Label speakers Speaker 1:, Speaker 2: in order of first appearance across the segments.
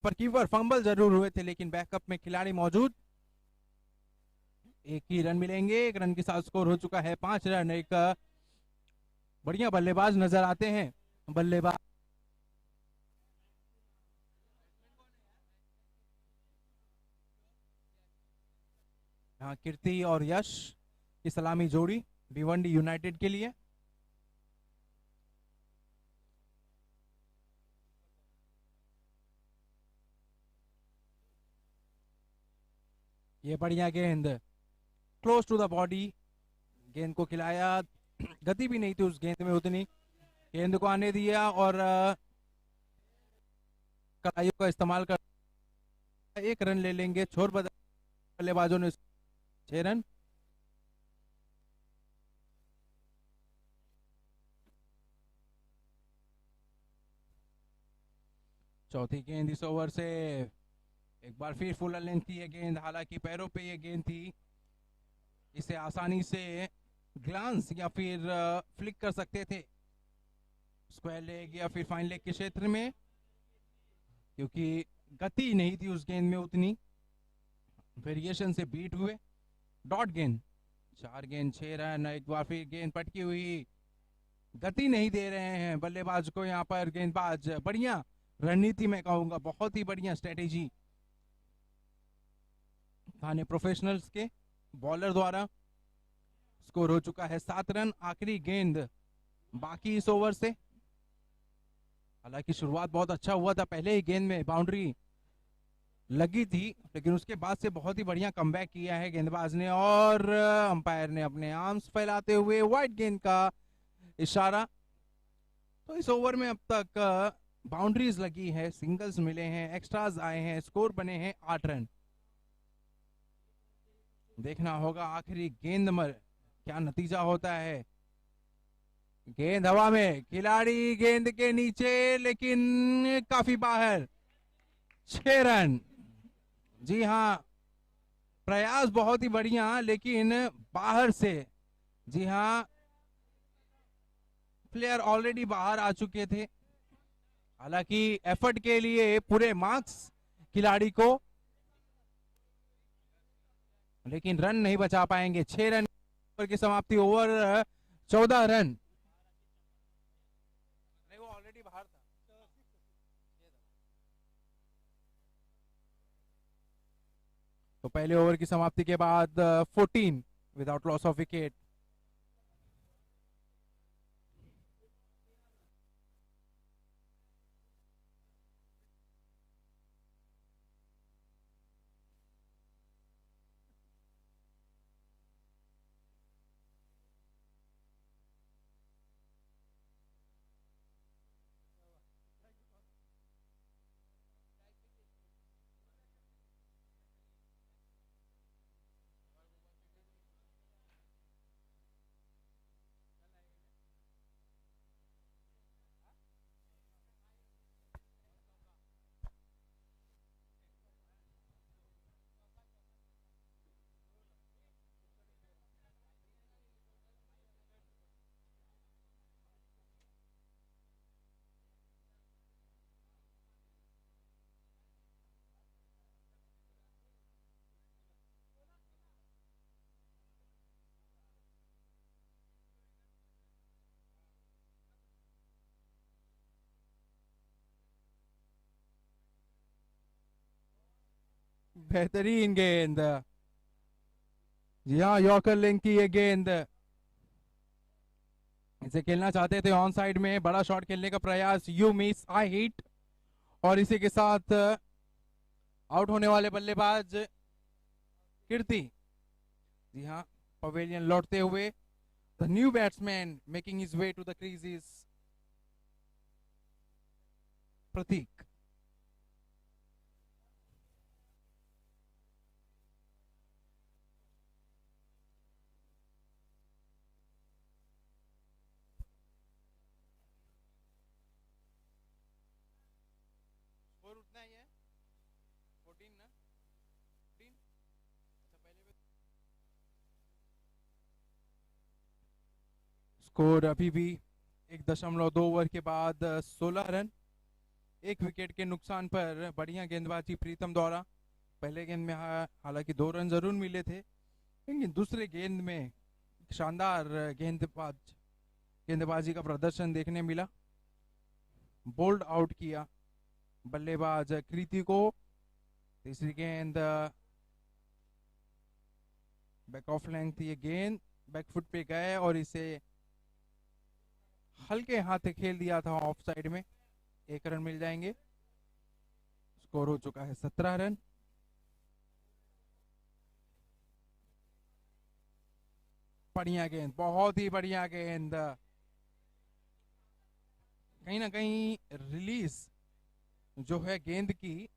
Speaker 1: पर keeper fumble जरूर हुए थे, लेकिन बैकअप में खिलाड़ी मौजूद। एक ही रन मिलेंगे, एक रन के साथ स्कोर हो चुका है 5 रन। एक बढ़िया बल्लेबाज नजर आते हैं। बल्लेबाज यहाँ कीर्ति और यश की सलामी जोड़ी भिवंडी यूनाइटेड के लिए। ये बढ़िया गेंद क्लोज टू द बॉडी, गेंद को खिलाया। गति भी नहीं थी उस गेंद में उतनी, गेंद को आने दिया और कलाइयों का इस्तेमाल कर 1 रन ले लेंगे। छोर बल्लेबाजों ने 6 रन। चौथी गेंद इस ओवर से एक बार फिर फुल लेंथ की ये गेंद, हालांकि पैरों पे ये गेंद थी, इसे आसानी से ग्लांस या फिर फ्लिक कर सकते थे स्क्वायर लेग या फिर फाइन लेग के क्षेत्र में, क्योंकि गति नहीं थी उस गेंद में उतनी। वेरिएशन से बीट हुए। डॉट गेंद, 4 गेंद 6 रन। एक बार फिर गेंद पटकी हुई, गति नहीं दे रहे हैं बल्लेबाज को यहाँ पर गेंदबाज। बढ़िया रणनीति मैं कहूंगा, बहुत ही बढ़िया स्ट्रेटेजी थाने प्रोफेशनल्स के बॉलर द्वारा। स्कोर हो चुका है 7 रन। आखिरी गेंद बाकी इस ओवर से। हालांकि शुरुआत बहुत अच्छा हुआ था, पहले ही गेंद में बाउंड्री लगी थी, लेकिन उसके बाद से बहुत ही बढ़िया कमबैक किया है गेंदबाज ने, और अंपायर ने अपने आर्म्स फैलाते हुए वाइड गेंद का इशारा। तो इस ओवर में अब तक बाउंड्रीज लगी है, सिंगल्स मिले हैं, एक्स्ट्राज आए हैं, स्कोर बने हैं 8 रन। देखना होगा आखिरी गेंद में क्या नतीजा होता है। गेंद हवा में, खिलाड़ी गेंद के नीचे, लेकिन काफी बाहर। 6 रन। जी हाँ, प्रयास बहुत ही बढ़िया, लेकिन बाहर से। जी हाँ, प्लेयर ऑलरेडी बाहर आ चुके थे। हालांकि एफर्ट के लिए पूरे मार्क्स खिलाड़ी को, लेकिन रन नहीं बचा पाएंगे। 6 रन की समाप्ति। Over 14 run. नहीं, वो ऑलरेडी बाहर था। तो पहले ओवर की समाप्ति के बाद 14 विदाउट लॉस ऑफ विकेट। बेहतरीन गेंद। जी हाँ, यॉर्कर लेंथ की ये गेंद, इसे खेलना चाहते थे ऑन साइड में, बड़ा शॉट खेलने का प्रयास, यू मिस आई हिट, और इसी के साथ आउट होने वाले बल्लेबाज कीर्ति। जी हाँ, पवेलियन लौटते हुए, the new batsman making his way to the crease, Pratik. Score उतना ही है, 14 ना, 14। अच्छा, पहले स्कोर अभी भी 1.2 ओवर के बाद 16 रन। एक विकेट के नुकसान पर बढ़िया गेंदबाजी प्रीतम द्वारा। पहले गेंद में हालांकि 2 रन जरूर मिले थे, लेकिन दूसरे गेंद में शानदार गेंदबाजी का प्रदर्शन देखने मिला। बोल्ड आउट किया बल्लेबाज कृति को। तीसरी गेंद बैक ऑफ लेंथ, ये गेंद बैकफुट पे गए और इसे हल्के हाथ खेल दिया था ऑफ साइड में। 1 रन मिल जाएंगे। स्कोर हो चुका है 17 रन। बढ़िया गेंद, बहुत ही बढ़िया गेंद। कहीं ना कहीं रिलीज जो है गेंद की,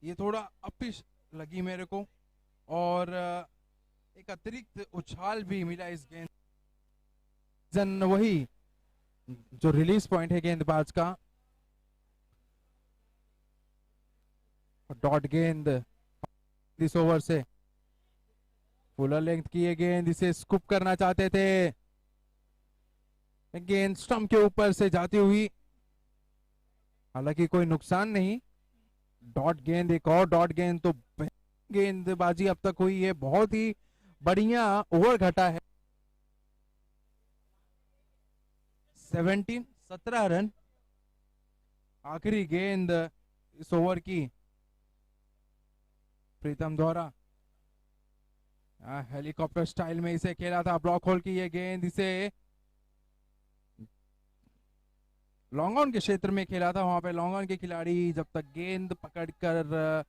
Speaker 1: ये थोड़ा अपिश लगी मेरे को, और एक अतिरिक्त उछाल भी मिला इस गेंद। वही जो रिलीज पॉइंट है गेंदबाज का। डॉट गेंद इस ओवर से, फुलर लेंथ की ये गेंद, इसे स्कूप करना चाहते थे। गेंद स्टंप के ऊपर से जाती हुई, हालांकि कोई नुकसान नहीं। डॉट गेंद, एक और डॉट गेंद। तो गेंदबाजी अब तक हुई है, बहुत ही बढ़िया ओवर घटा है। 17 रन। आखिरी गेंद इस ओवर की प्रीतम द्वारा हेलीकॉप्टर स्टाइल में इसे खेला था। ब्लॉक होल की ये गेंद, इसे लॉन्ग ऑन के क्षेत्र में खेला था। वहां पे लॉन्ग ऑन के खिलाड़ी जब तक गेंद पकड़कर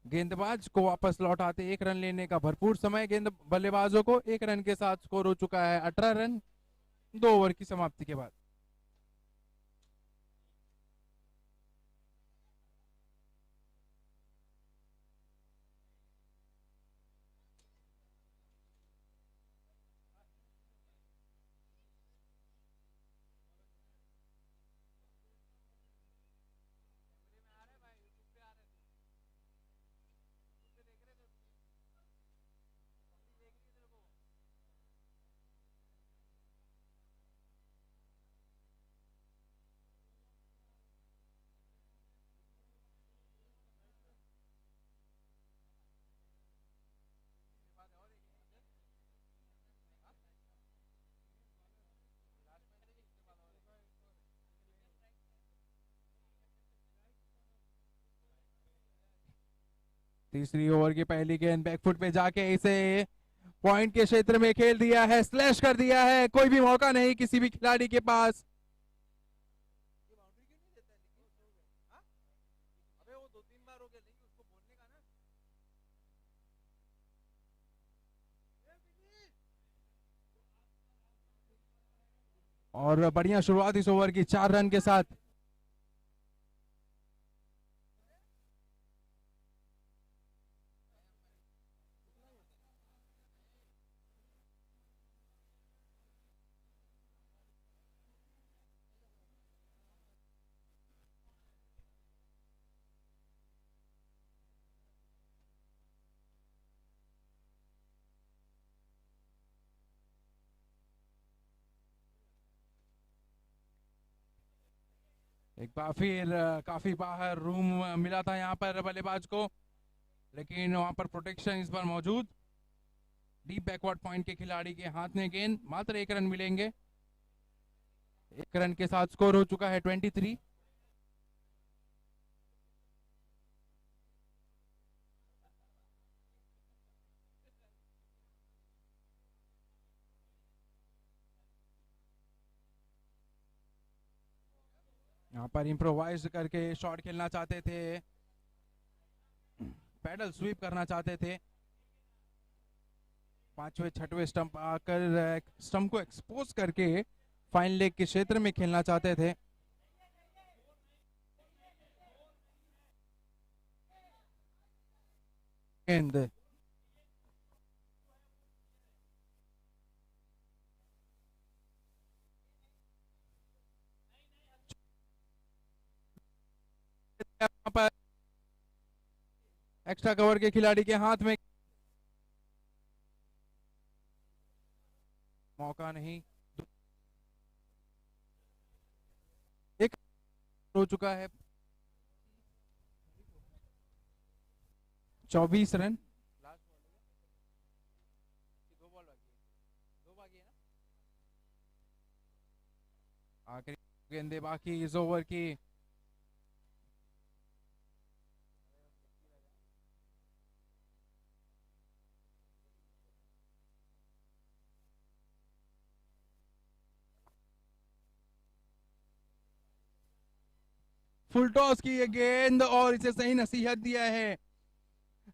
Speaker 1: गेंदबाज को वापस लौटाते, 1 रन लेने का भरपूर समय गेंद बल्लेबाजों को। 1 रन के साथ स्कोर हो चुका है 18 रन 2 ओवर की समाप्ति के बाद। तीसरी ओवर की पहली गेंद बैकफुट पे जाके इसे पॉइंट के क्षेत्र में खेल दिया है, स्लैश कर दिया है। कोई भी मौका नहीं किसी भी खिलाड़ी के पास। और बढ़िया शुरुआत इस ओवर की 4 रन के साथ। एक बार फिर काफी बाहर रूम मिला था यहाँ पर बल्लेबाज को, लेकिन वहां पर प्रोटेक्शन इस बार मौजूद। डीप बैकवर्ड पॉइंट के खिलाड़ी के हाथ में गेंद, मात्र 1 रन मिलेंगे। 1 रन के साथ स्कोर हो चुका है 23। यहाँ पर इम्प्रोवाइज करके शॉट खेलना चाहते थे, पैडल स्वीप करना चाहते थे। 5वें 6वें स्टंप आकर स्टंप को एक्सपोज करके फाइन लेग के क्षेत्र में खेलना चाहते थे। गेंद पर एक्स्ट्रा कवर के खिलाड़ी के हाथ में, मौका नहीं। एक हो चुका है 24 रन। लास्ट बॉल है, 2 बॉल बाकी है, 2 बाकी है ना, आखिरी गेंदे बाकी इस ओवर की। फुल टॉस की ये गेंद और इसे सही नसीहत दिया है,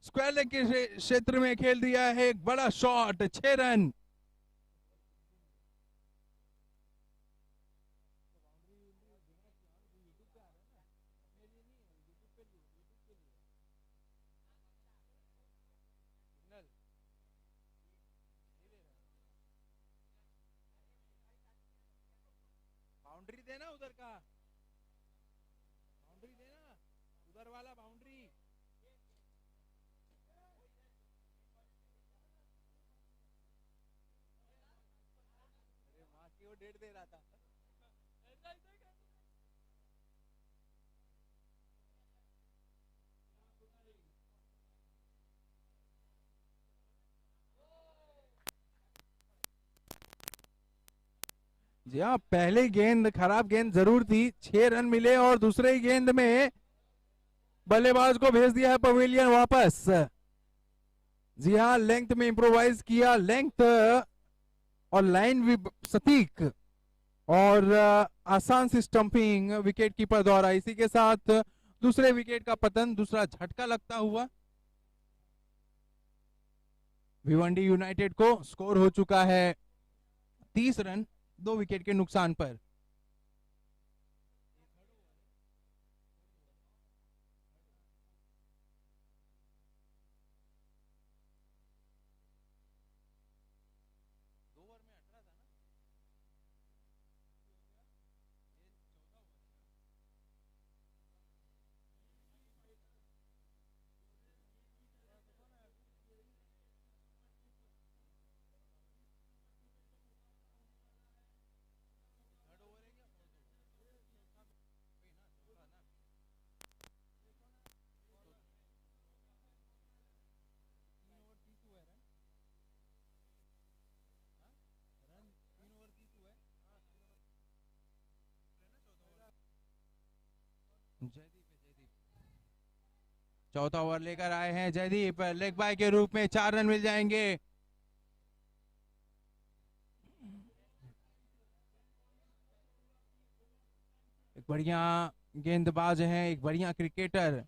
Speaker 1: स्क्वायर लेग के क्षेत्र में खेल दिया है, एक बड़ा शॉट, 6 रन। बाउंड्री देना उधर का, बाउंड्री देना उधर वाला बाउंड्री। अरे माँ की वो 1.5 दे रहा था। जी हाँ, पहले गेंद खराब गेंद जरूर थी, 6 रन मिले और दूसरे ही गेंद में बल्लेबाज को भेज दिया है पवेलियन वापस। जी हाँ, लेंथ में इंप्रोवाइज किया, लेंथ और लाइन भी सटीक और आसान सी स्टंपिंग विकेट कीपर द्वारा। इसी के साथ दूसरे विकेट का पतन, दूसरा झटका लगता हुआ भिवंडी यूनाइटेड को। स्कोर हो चुका है 30 रन 2 विकेट के नुकसान पर। चौथा ओवर लेकर आए हैं जयदीप, लेग बाय के रूप में 4 रन मिल जाएंगे। एक बढ़िया गेंदबाज हैं, एक बढ़िया क्रिकेटर,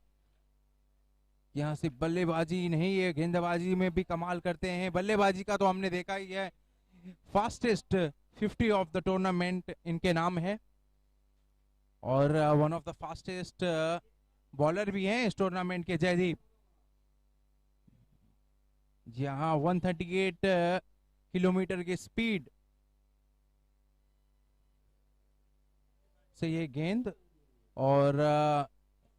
Speaker 1: यहाँ से बल्लेबाजी नहीं, ये गेंदबाजी में भी कमाल करते हैं। बल्लेबाजी का तो हमने देखा ही है, फास्टेस्ट 50 ऑफ द टूर्नामेंट इनके नाम है और one of the fastest bowler भी हैं इस टूर्नामेंट के जयदीप। जी हाँ, 138 किलोमीटर की स्पीड से ये गेंद और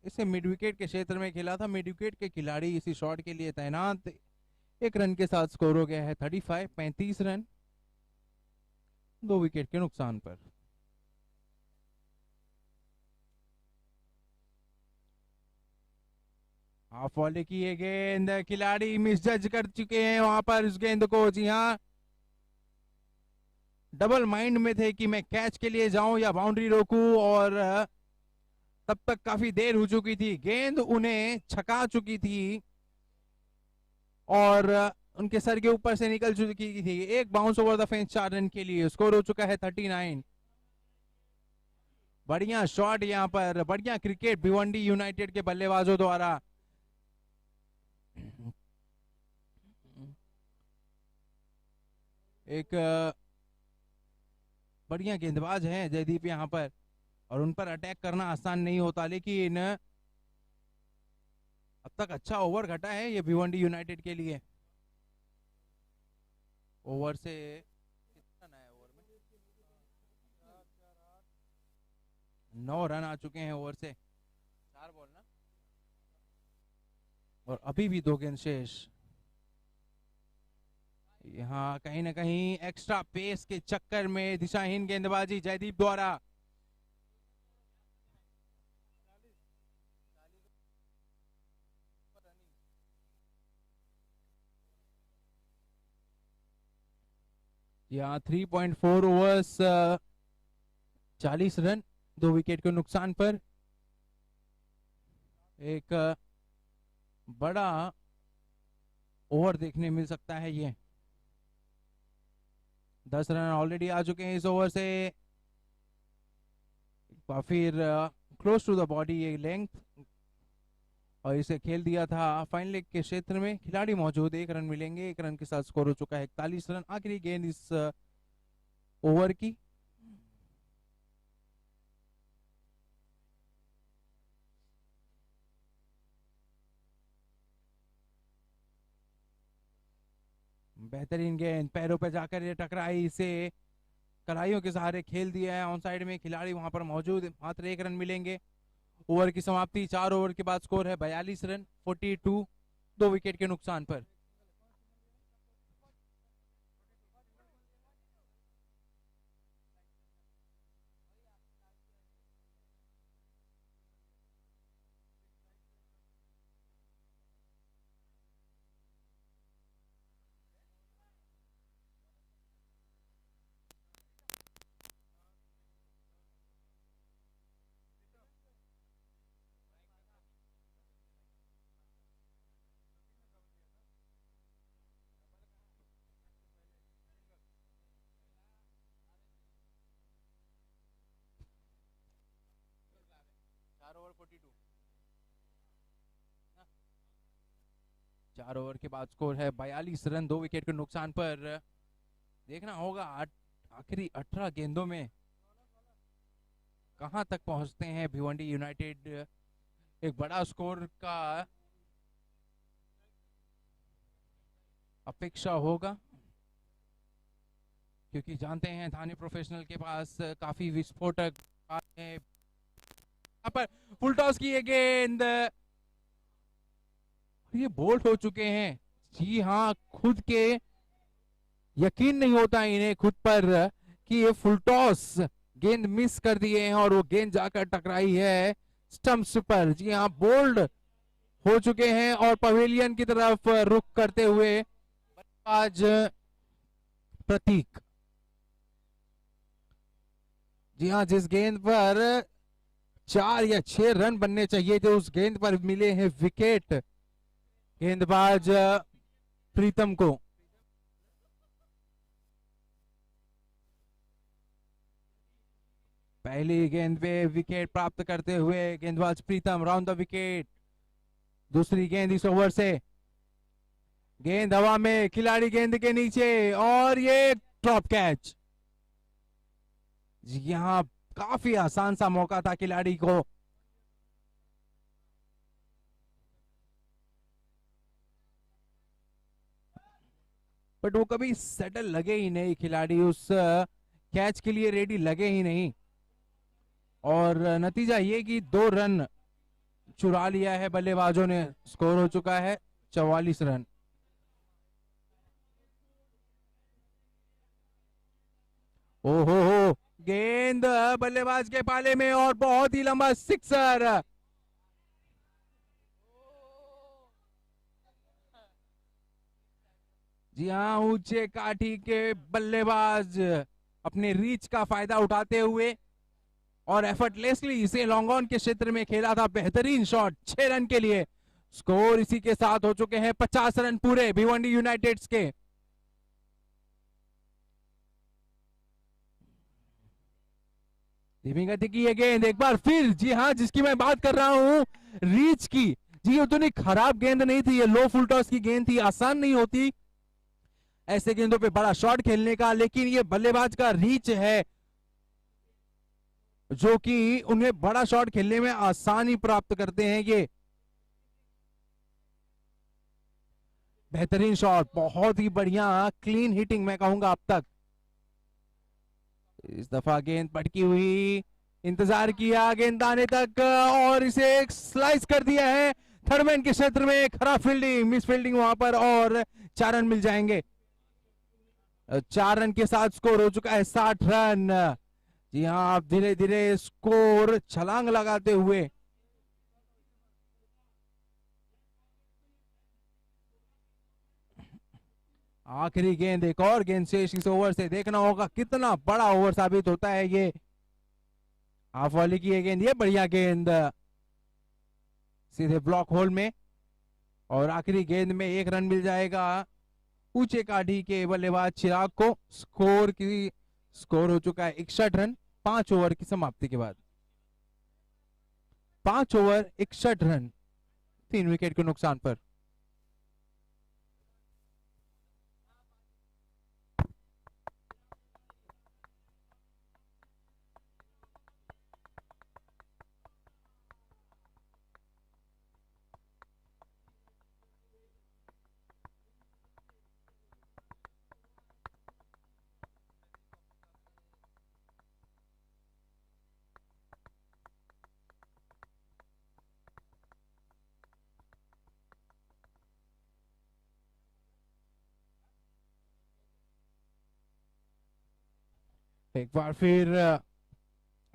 Speaker 1: इसे मिड विकेट के क्षेत्र में खेला था। मिड विकेट के खिलाड़ी इसी शॉट के लिए तैनात। 1 रन के साथ स्कोर हो गया है 35 रन 2 विकेट के नुकसान पर। हाफ वॉले की ये गेंद, खिलाड़ी मिस जज कर चुके हैं वहां पर इस गेंद को। जी हाँ, डबल माइंड में थे कि मैं कैच के लिए जाऊं या बाउंड्री रोकूं और तब तक काफी देर हो चुकी थी, गेंद उन्हें छका चुकी थी और उनके सर के ऊपर से निकल चुकी थी। एक bounce over the fence 4 run के लिए। स्कोर हो चुका है 39। बढ़िया शॉट यहां पर, बढ़िया क्रिकेट भिवंडी यूनाइटेड के बल्लेबाजों द्वारा। एक बढ़िया गेंदबाज हैं जयदीप यहां पर और उन पर अटैक करना आसान नहीं होता, लेकिन अब तक अच्छा ओवर घटा है ये भिवंडी यूनाइटेड के लिए। ओवर से कितना नया ओवर में 9 रन आ चुके हैं ओवर से, 4 बॉल ना, और अभी भी 2 गेंद शेष। यहाँ कहीं ना कहीं एक्स्ट्रा पेस के चक्कर में दिशाहीन गेंदबाजी जयदीप द्वारा। यहाँ 3.4 ओवर्स 40 रन, 2 विकेट के नुकसान पर। एक बड़ा ओवर देखने मिल सकता है ये। 10 रन ऑलरेडी आ चुके हैं इस ओवर से। फिर क्लोज टू द बॉडी ये लेंथ, और इसे खेल दिया था फाइन लेग के क्षेत्र में। खिलाड़ी मौजूद, 1 रन मिलेंगे। 1 रन के साथ स्कोर हो चुका है 41 रन। आखिरी गेंद इस ओवर की। बेहतरीन गेंद, पैरों पे जाकर ये टकराई, इसे कलाइयों के सहारे खेल दिया है। ऑन साइड में खिलाड़ी वहां पर मौजूद, मात्र 1 रन मिलेंगे। ओवर की समाप्ति, 4 ओवर के बाद स्कोर है 42 रन, 42, 2 विकेट के नुकसान पर। चार ओवर के बाद स्कोर है 42 रन, 2 विकेट के नुकसान पर। देखना होगा आखिरी 18 गेंदों में कहां तक पहुंचते हैं भिवंडी यूनाइटेड। एक बड़ा स्कोर का अपेक्षा होगा, क्योंकि जानते हैं थाने प्रोफेशनल के पास काफी विस्फोटक है। यहाँ पर फुल टॉस की ये गेंद, ये बोल्ड हो चुके हैं। जी हाँ, खुद के यकीन नहीं होता इन्हें खुद पर कि ये फुल टॉस गेंद मिस कर दिए हैं, और वो गेंद जाकर टकराई है स्टंप्स पर। जी हाँ, बोल्ड हो चुके हैं और पवेलियन की तरफ रुख करते हुए आज प्रतीक। जी हाँ, जिस गेंद पर 4 या 6 रन बनने चाहिए थे, उस गेंद पर मिले हैं विकेट गेंदबाज प्रीतम को। पहली गेंद पे विकेट प्राप्त करते हुए गेंदबाज प्रीतम राउंड द विकेट। दूसरी गेंद इस ओवर से, गेंद हवा में, खिलाड़ी गेंद के नीचे, और ये ड्रॉप कैच। यहां काफी आसान सा मौका था खिलाड़ी को। बट वो कभी सेटल लगे ही नहीं, खिलाड़ी उस कैच के लिए रेडी लगे ही नहीं, और नतीजा ये कि 2 रन चुरा लिया है बल्लेबाजों ने। स्कोर हो चुका है 44 रन। ओहो हो, गेंद बल्लेबाज के पाले में, और बहुत ही लंबा सिक्सर। जी हाँ, ऊंचे काठी के बल्लेबाज अपने रीच का फायदा उठाते हुए और एफर्टलेसली इसे लॉन्ग ऑन के क्षेत्र में खेला था। बेहतरीन शॉट, 6 रन के लिए। स्कोर इसी के साथ हो चुके हैं 50 रन पूरे भिवंडी यूनाइटेड्स के। धीमी गति की ये गेंद एक बार फिर, जी हाँ, जिसकी मैं बात कर रहा हूं, रीच की। जी, उतनी खराब गेंद नहीं थी, ये लो फुल टॉस की गेंद थी। आसान नहीं होती ऐसे गेंदों पे बड़ा शॉट खेलने का, लेकिन ये बल्लेबाज का रीच है जो कि उन्हें बड़ा शॉट खेलने में आसानी प्राप्त करते हैं। ये बेहतरीन शॉट, बहुत ही बढ़िया क्लीन हिटिंग मैं कहूंगा अब तक। इस दफा गेंद पटकी हुई, इंतजार किया गेंद आने तक, और इसे एक स्लाइस कर दिया है थर्ड मैन के क्षेत्र में। खराब फील्डिंग, मिस फील्डिंग वहां पर, और 4 रन मिल जाएंगे। 4 रन के साथ स्कोर हो चुका है 60 रन। जी हाँ, आप धीरे धीरे स्कोर छलांग लगाते हुए आखिरी गेंद, एक और गेंद शेष इस ओवर से। देखना होगा कितना बड़ा ओवर साबित होता है ये। हाफ वॉली की ये गेंद, ये बढ़िया गेंद सीधे ब्लॉक होल में। और आखिरी गेंद में एक रन मिल जाएगा ऊंचे काठी के बल्लेबाज चिराग को। स्कोर हो चुका है 61 रन 5 ओवर की समाप्ति के बाद। 5 ओवर 61 रन 3 विकेट के नुकसान पर। एक बार फिर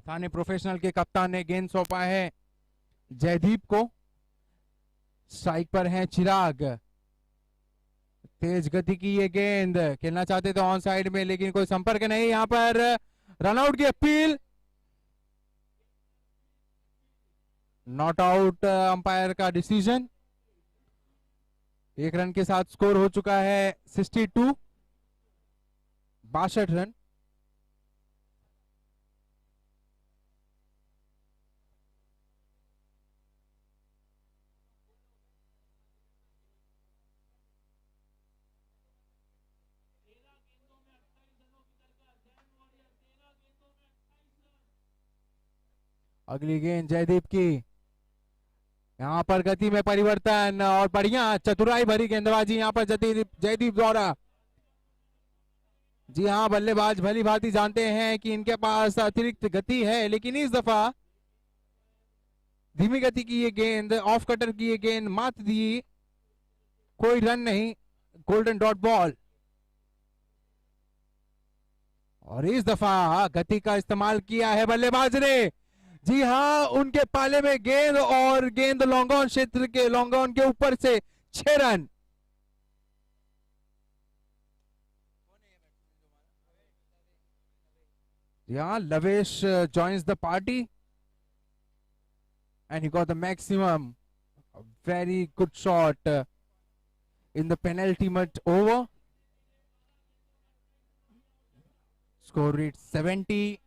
Speaker 1: थाने प्रोफेशनल के कप्तान ने गेंद सौंपा है जयदीप को। स्ट्राइक पर है चिराग। तेज गति की ये गेंद, खेलना चाहते थे ऑन साइड में लेकिन कोई संपर्क नहीं। यहां पर रनआउट की अपील, नॉट आउट अंपायर का डिसीजन। एक रन के साथ स्कोर हो चुका है 62 रन। अगली गेंद जयदीप की, यहां पर गति में परिवर्तन और बढ़िया चतुराई भरी गेंदबाजी यहां पर जयदीप द्वारा। जी हां, बल्लेबाज भली भांति जानते हैं कि इनके पास अतिरिक्त गति है, लेकिन इस दफा धीमी गति की ये गेंद, ऑफ कटर की ये गेंद मात दी, कोई रन नहीं, गोल्डन डॉट बॉल। और इस दफा गति का इस्तेमाल किया है बल्लेबाज ने। जी हां, उनके पाले में गेंद और गेंद लॉन्ग ऑन क्षेत्र के, लॉन्ग ऑन के ऊपर से 6 run. Yeah, Lavesh joins the party and he got the maximum. A very good shot in the penultimate over. Score rate 70.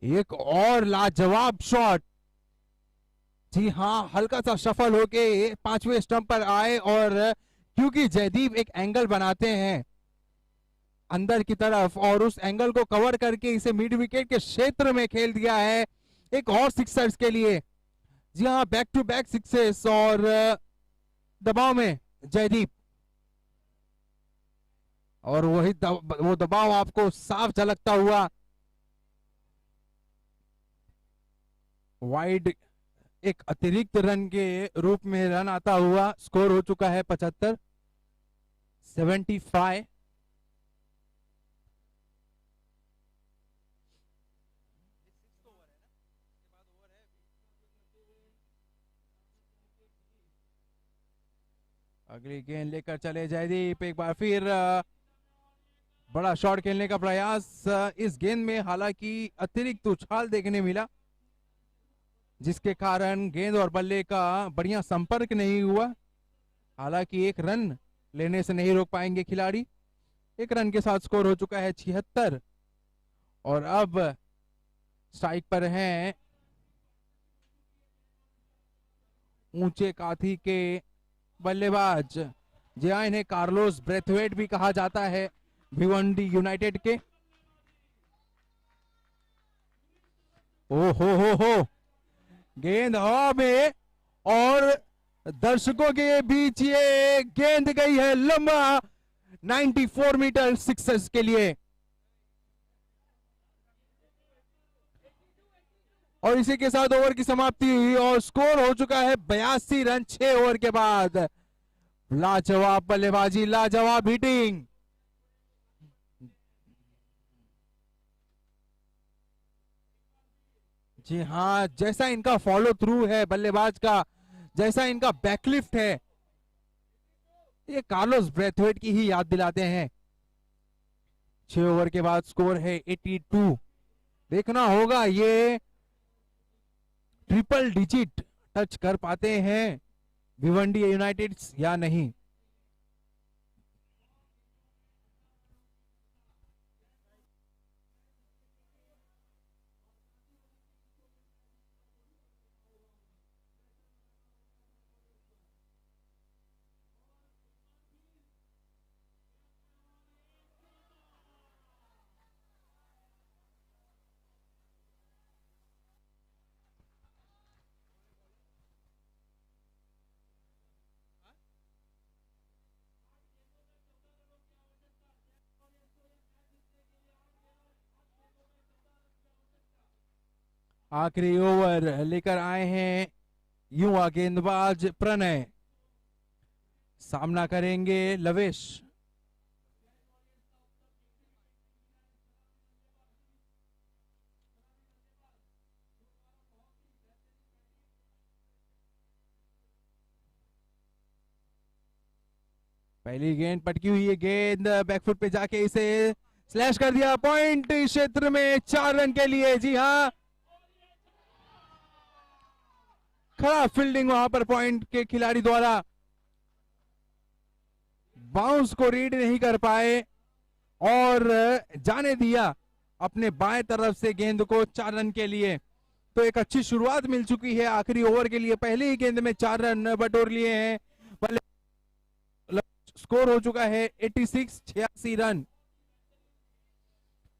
Speaker 1: एक और लाजवाब शॉट। जी हाँ, हल्का सा सफल होके 5वें स्टंप पर आए और क्योंकि जयदीप एक एंगल बनाते हैं अंदर की तरफ और उस एंगल को कवर करके इसे मिड विकेट के क्षेत्र में खेल दिया है एक और सिक्सर्स के लिए। जी हाँ, बैक टू बैक सिक्सेस और दबाव में जयदीप, और वो दबाव आपको साफ झलकता हुआ। वाइड एक अतिरिक्त रन के रूप में रन आता हुआ। स्कोर हो चुका है 75। अगली गेंद लेकर चले जयदीप। एक बार फिर बड़ा शॉट खेलने का प्रयास। इस गेंद में हालांकि अतिरिक्त उछाल देखने मिला जिसके कारण गेंद और बल्ले का बढ़िया संपर्क नहीं हुआ। हालांकि एक रन लेने से नहीं रोक पाएंगे खिलाड़ी। एक रन के साथ स्कोर हो चुका है 76। और अब स्ट्राइक पर हैं ऊंचे काठी के बल्लेबाज। जी हाँ, इन्हें कार्लोस ब्रेथवेट भी कहा जाता है भिवंडी यूनाइटेड के। ओ हो, गेंद हवा में और दर्शकों के बीच ये गेंद गई है लंबा 94 मीटर सिक्सर्स के लिए। और इसी के साथ ओवर की समाप्ति हुई और स्कोर हो चुका है 82 रन 6 ओवर के बाद। लाजवाब बल्लेबाजी, लाजवाब हिटिंग।
Speaker 2: जी हाँ, जैसा इनका फॉलो थ्रू है बल्लेबाज का, जैसा इनका बैकलिफ्ट है, ये कार्लोस ब्रेथवेट की ही याद दिलाते हैं। 6 ओवर के बाद स्कोर है 82। देखना होगा ये ट्रिपल डिजिट टच कर पाते हैं भिवंडी यूनाइटेड या नहीं। आखिरी ओवर लेकर आए हैं युवा गेंदबाज प्रणय, सामना करेंगे लवेश। पहली गेंद पटकी हुई है, गेंद बैकफुट पे जाके इसे स्लैश कर दिया, पॉइंट क्षेत्र में 4 रन के लिए। जी हाँ, खराब फील्डिंग वहां पर पॉइंट के खिलाड़ी द्वारा, बाउंस को रीड नहीं कर पाए और जाने दिया अपने बाएं तरफ से गेंद को 4 रन के लिए। तो एक अच्छी शुरुआत मिल चुकी है आखिरी ओवर के लिए, पहले ही गेंद में 4 रन बटोर लिए हैं। स्कोर हो चुका है 86, 86 रन।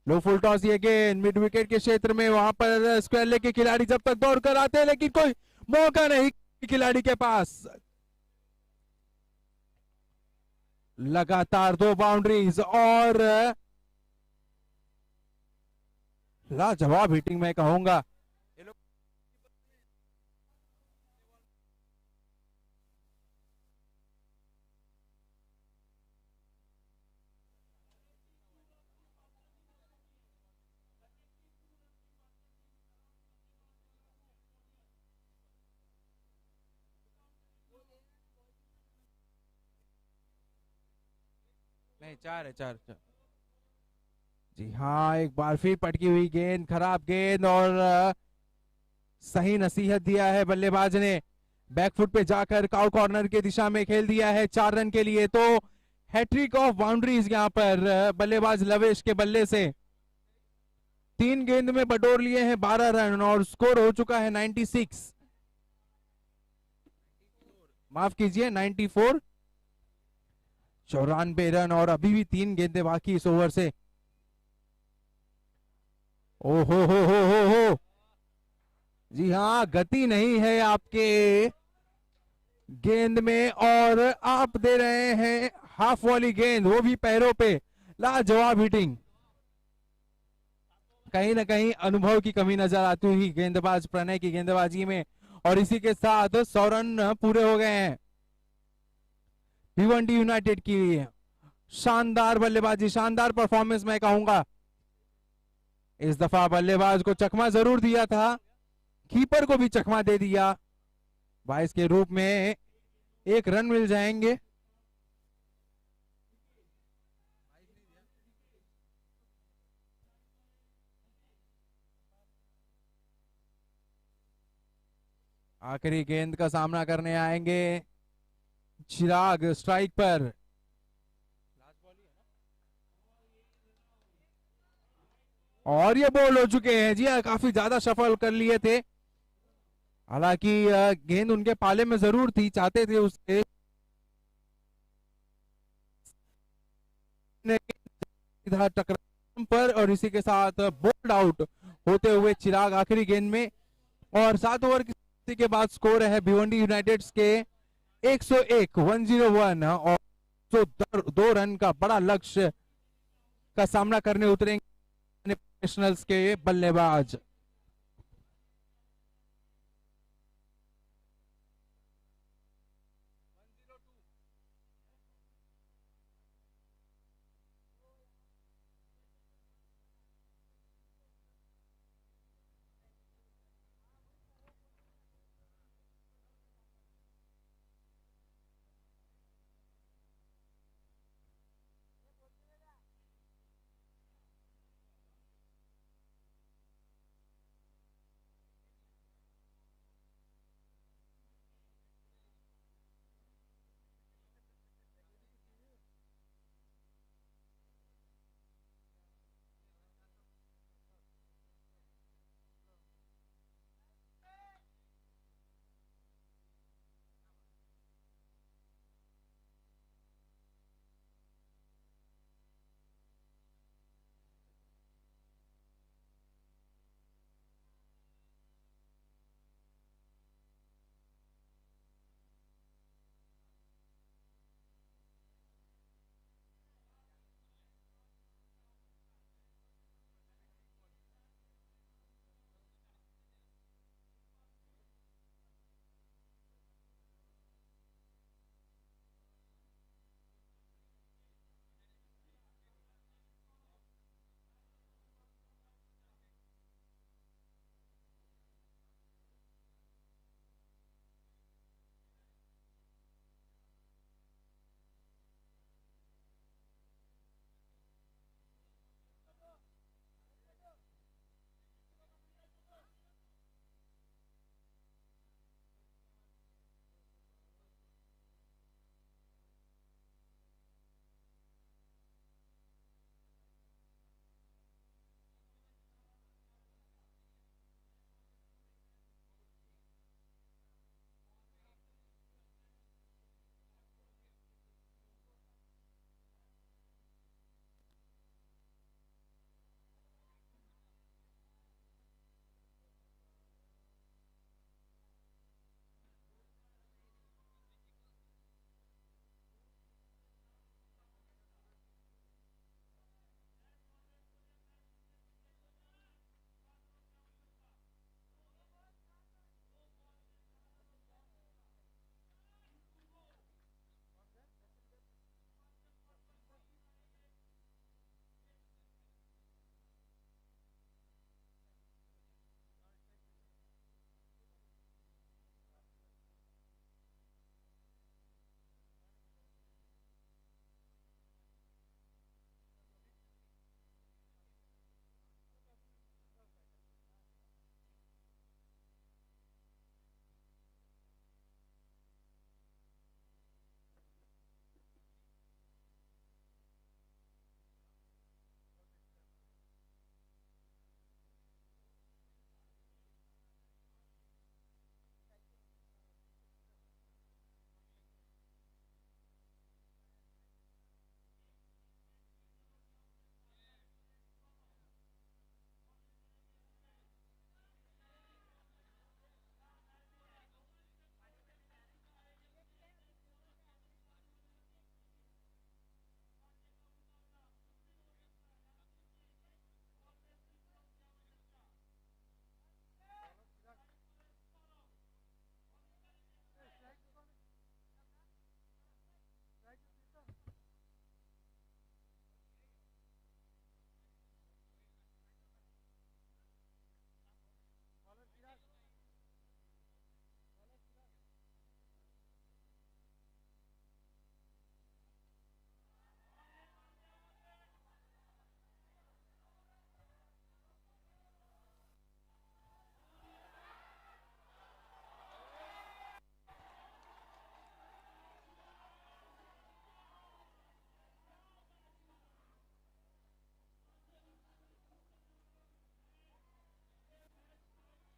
Speaker 2: लो फुल टॉस, ये गेंद मिड विकेट के क्षेत्र में, वहां पर स्क्वायर लेग के खिलाड़ी जब तक दौड़ कर आते हैं लेकिन कोई मौका नहीं खिलाड़ी के पास। लगातार 2 बाउंड्रीज और लाजवाब हिटिंग मैं कहूंगा। नहीं, 4 है, 4 4। जी हाँ, एक बार फिर पटकी हुई गेंद, खराब गेंद और सही नसीहत दिया है बल्लेबाज ने। बैकफुट पे जाकर काउ कॉर्नर की दिशा में खेल दिया है 4 रन के लिए। तो हैट्रिक ऑफ बाउंड्रीज यहां पर बल्लेबाज लवेश के बल्ले से। 3 गेंद में बटोर लिए हैं 12 रन और स्कोर हो चुका है 96, माफ कीजिए 94। 94 रन और अभी भी 3 गेंदें बाकी इस ओवर से। ओ हो। जी हाँ, गति नहीं है आपके गेंद में और आप दे रहे हैं हाफ वाली गेंद, वो भी पैरों पे। लाजवाब हिटिंग, कहीं ना कहीं अनुभव की कमी नजर आती हुई गेंदबाज प्रणय की गेंदबाजी में। और इसी के साथ 100 रन पूरे हो गए हैं भिवंडी यूनाइटेड की। शानदार बल्लेबाजी, शानदार परफॉर्मेंस मैं कहूंगा। इस दफा बल्लेबाज को चकमा जरूर दिया था, कीपर को भी चकमा दे दिया। 22 के रूप में 1 रन मिल जाएंगे। आखिरी गेंद का सामना करने आएंगे चिराग स्ट्राइक पर। और ये बॉल हो चुके हैं। जी हाँ, काफी ज्यादा सफल कर लिए थे, हालांकि गेंद उनके पाले में जरूर थी, चाहते थे उसके टकराव पर। और इसी के साथ बोल्ड आउट होते हुए चिराग आखिरी गेंद में। और 7 ओवर के बाद स्कोर है भिवंडी यूनाइटेड के 101, 101 और 2 रन का बड़ा लक्ष्य का सामना करने उतरेंगे प्रोफेशनल्स के बल्लेबाज।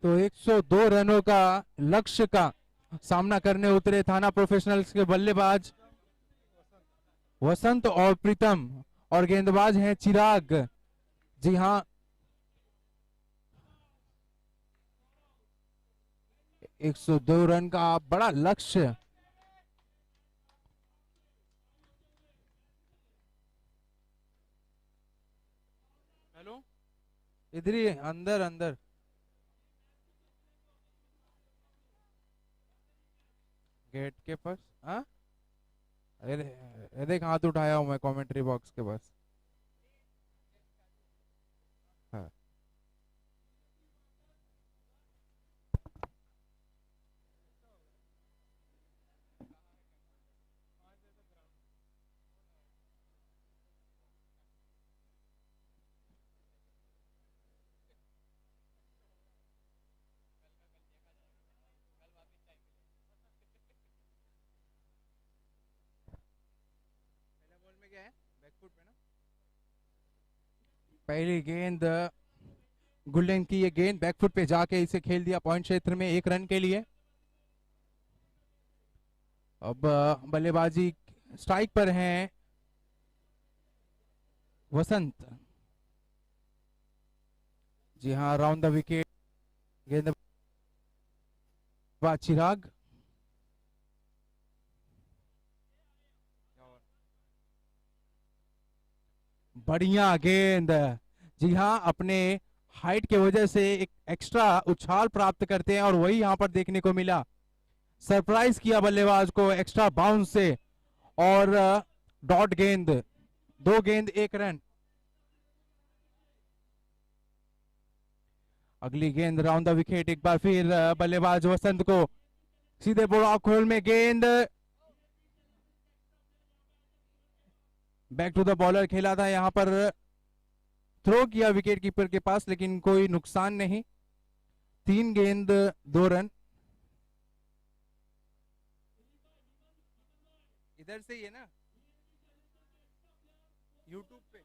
Speaker 2: तो 102 रनों का लक्ष्य का सामना करने उतरे थाना प्रोफेशनल्स के बल्लेबाज वसंत और प्रीतम, और गेंदबाज हैं चिराग। जी हाँ, 102 रन का बड़ा लक्ष्य। हेलो, इधर ही अंदर अंदर गेट के पास। हाँ, देख हाथ उठाया हूं मैं कमेंट्री बॉक्स के पास। हाँ, पहली गेंद गुल्लेन की, ये गेंद बैकफुट पे जाके इसे खेल दिया पॉइंट क्षेत्र में 1 रन के लिए। अब बल्लेबाजी स्ट्राइक पर हैं वसंत। जी हाँ, राउंड द विकेट गेंदबाज चिराग। बढ़िया गेंद। जी हाँ, अपने हाइट के वजह से एक एक्स्ट्रा उछाल प्राप्त करते हैं और वही यहां पर देखने को मिला। सरप्राइज किया बल्लेबाज को एक्स्ट्रा बाउंस से, और डॉट गेंद, 2 गेंद 1 रन। अगली गेंद राउंड द विकेट, एक बार फिर बल्लेबाज वसंत को सीधे ब्लॉक होल में गेंद, बैक टू द बॉलर खेला था, यहां पर थ्रो किया विकेट कीपर के पास, लेकिन कोई नुकसान नहीं। 3 गेंद 2 रन। इधर से ही है ना, यूट्यूब पे।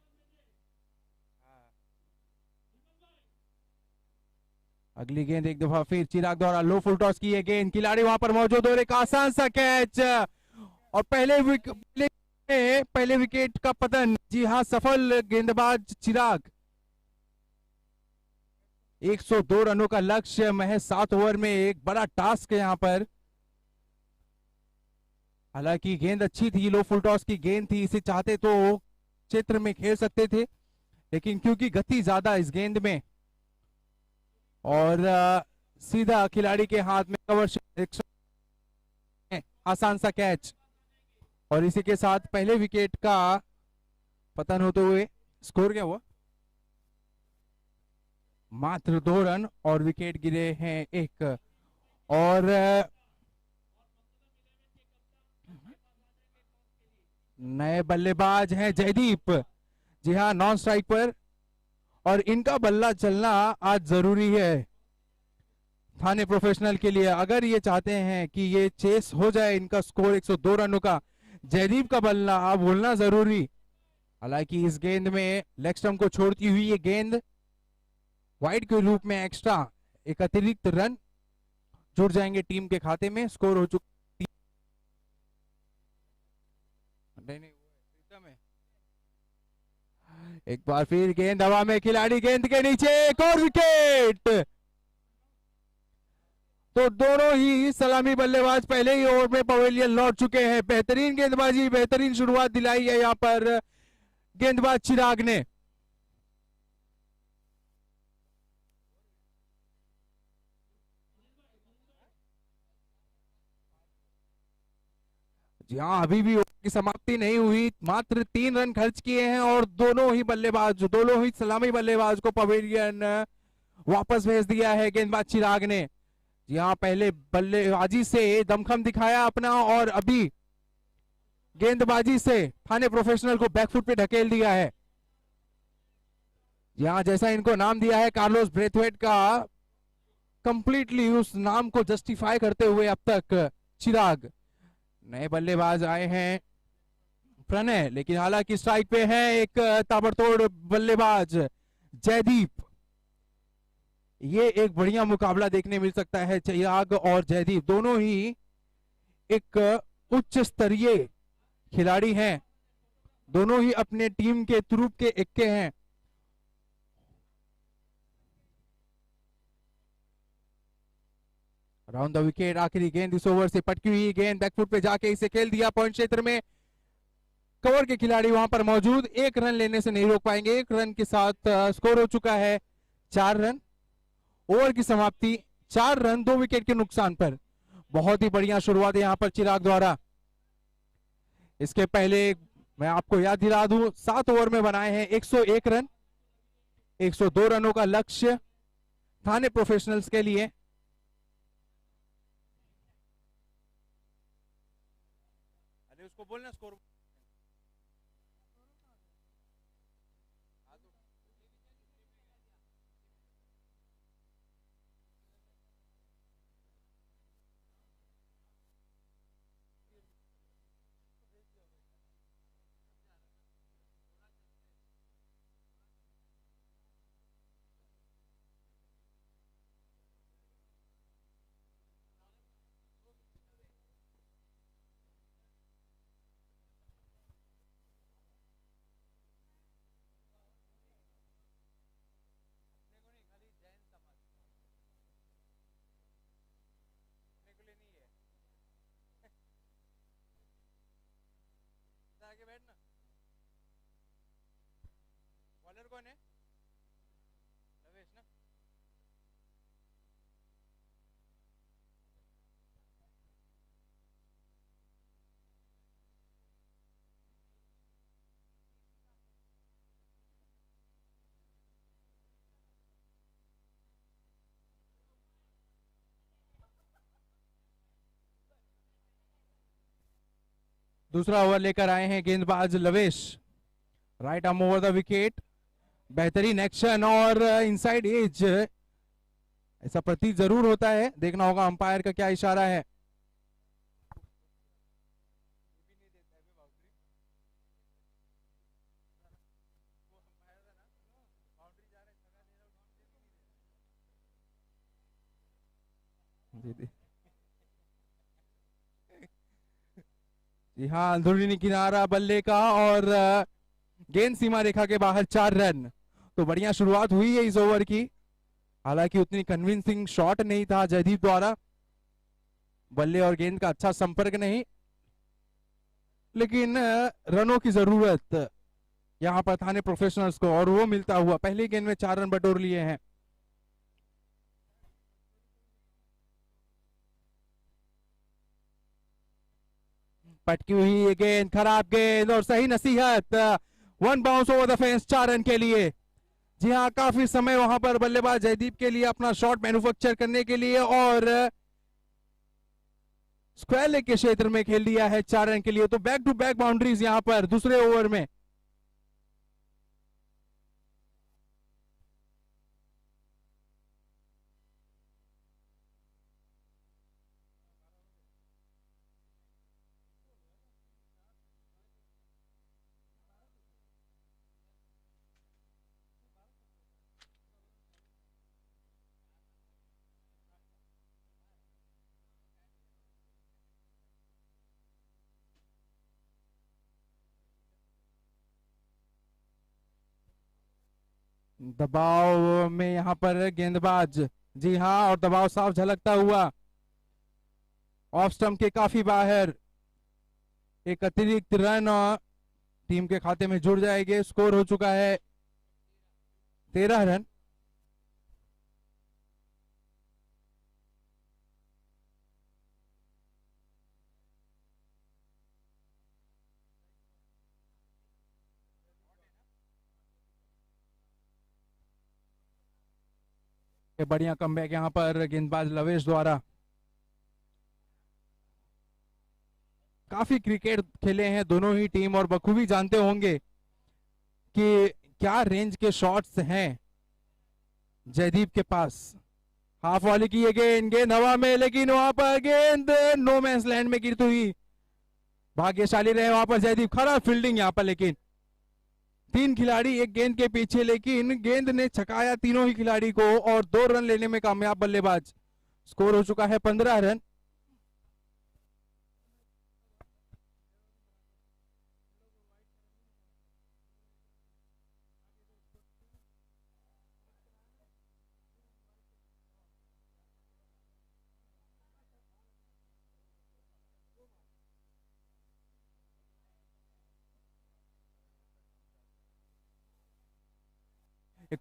Speaker 2: हाँ। अगली गेंद एक दफा फिर चिराग द्वारा लो फुल टॉस की है गेंद, खिलाड़ी वहां पर मौजूद और एक आसान सा कैच, और पहले विकेट का पतन। जी हाँ, सफल गेंदबाज चिराग। 102 रनों का लक्ष्य महज 7 ओवर में, एक बड़ा टास्क है यहां पर। हालांकि गेंद अच्छी थी, लो फुल टॉस की गेंद थी, इसे चाहते तो क्षेत्र में खेल सकते थे, लेकिन क्योंकि गति ज्यादा इस गेंद में, और सीधा खिलाड़ी के हाथ में कवर, आसान सा कैच, और इसी के साथ पहले विकेट का पतन होते हुए स्कोर क्या हुआ? मात्र 2 रन, और विकेट गिरे हैं 1। और नए बल्लेबाज हैं जयदीप। जी हाँ, नॉन स्ट्राइक पर, और इनका बल्ला चलना आज जरूरी है थाने प्रोफेशनल के लिए। अगर ये चाहते हैं कि ये चेस हो जाए, इनका स्कोर 102 रनों का, जयदीप का बल्ला बोलना जरूरी। हालांकि इस गेंद में लेग स्टंप को छोड़ती हुई ये गेंद वाइड के रूप में एक्स्ट्रा एक अतिरिक्त रन जुड़ जाएंगे टीम के खाते में। स्कोर हो चुका नहीं, एक बार फिर गेंद हवा में, खिलाड़ी गेंद के नीचे, एक और विकेट। तो दोनों ही सलामी बल्लेबाज पहले ही ओवर में पवेलियन लौट चुके हैं। बेहतरीन गेंदबाजी, बेहतरीन शुरुआत दिलाई है यहां पर गेंदबाज चिराग ने। जी हाँ, अभी भी ओवर की समाप्ति नहीं हुई, मात्र 3 रन खर्च किए हैं, और दोनों ही सलामी बल्लेबाज को पवेलियन वापस भेज दिया है गेंदबाज चिराग ने। जी हाँ, पहले बल्लेबाजी से दमखम दिखाया अपना, और अभी गेंदबाजी से थाने प्रोफेशनल को बैकफुट पे ढकेल दिया है। जी हाँ, जैसा इनको नाम दिया है कार्लोस ब्रेथवेट का, कंप्लीटली उस नाम को जस्टिफाई करते हुए अब तक चिराग। नए बल्लेबाज आए हैं प्रणय, लेकिन हालांकि स्ट्राइक पे है एक ताबड़तोड़ बल्लेबाज जयदीप। ये एक बढ़िया मुकाबला देखने मिल सकता है। चिराग और जयदीप दोनों ही एक उच्च स्तरीय खिलाड़ी हैं, दोनों ही अपने टीम के तुरुप के इक्के हैं। राउंड द विकेट, आखिरी गेंद इस ओवर से पटकी हुई गेंद बैकफुट पे जाके इसे खेल दिया पॉइंट क्षेत्र में। कवर के खिलाड़ी वहां पर मौजूद, एक रन लेने से नहीं रोक पाएंगे। एक रन के साथ स्कोर हो चुका है 4 रन। ओवर की समाप्ति 4 रन 2 विकेट के नुकसान पर। बहुत ही बढ़िया शुरुआत है यहाँ पर चिराग द्वारा। इसके पहले मैं आपको याद दिला दूं, 7 ओवर में बनाए हैं 101 रन। 102 रनों का लक्ष्य थाने प्रोफेशनल्स के लिए। अरे उसको बोलना स्कोर। आगे बैठना। बॉलर कौन है? लवेश ना। दूसरा ओवर लेकर आए हैं गेंदबाज Lavesh. Right arm over the wicket, बेहतरीन एक्शन और इनसाइड एज, ऐसा प्रतीत जरूर होता है। देखना होगा अंपायर का क्या इशारा है। जी हाँ, अंदरूनी किनारा बल्ले का और गेंद सीमा रेखा के बाहर 4 रन। तो बढ़िया शुरुआत हुई है इस ओवर की। हालांकि उतनी कन्विंसिंग शॉट नहीं था जयदीप द्वारा, बल्ले और गेंद का अच्छा संपर्क नहीं, लेकिन रनों की जरूरत यहां पर थाने प्रोफेशनल्स को, और वो मिलता हुआ पहली गेंद में 4 रन बटोर लिए हैं। पटकी हुई गेंद, खराब गेंद और सही नसीहत। 1 bounce over the fence 4 run के लिए। जी हाँ, काफी समय वहां पर बल्लेबाज जयदीप के लिए अपना शॉट मैन्युफैक्चर करने के लिए और स्क्वायर लेग के क्षेत्र में खेल दिया है 4 रन के लिए। तो बैक टू बैक बाउंड्रीज यहां पर दूसरे ओवर में। दबाव में यहां पर गेंदबाज, जी हाँ, और दबाव साफ झलकता हुआ। ऑफ स्टंप के काफी बाहर एक अतिरिक्त रन टीम के खाते में जुड़ जाएंगे। स्कोर हो चुका है 13 रन। बढ़िया कमबैक यहां पर गेंदबाज लवेश द्वारा। काफी क्रिकेट खेले हैं दोनों ही टीम और बखूबी जानते होंगे कि क्या रेंज के शॉट्स हैं जयदीप के पास। हाफ वाली की ये गेंद हवा में, लेकिन वहां पर गेंद नो मैंस लैंड में गिरती हुई। भाग्यशाली रहे वहां पर जयदीप, खराब फील्डिंग यहां पर, लेकिन तीन खिलाड़ी एक गेंद के पीछे, लेकिन गेंद ने छकाया तीनों ही खिलाड़ी को और 2 रन लेने में कामयाब बल्लेबाज। स्कोर हो चुका है 15 रन।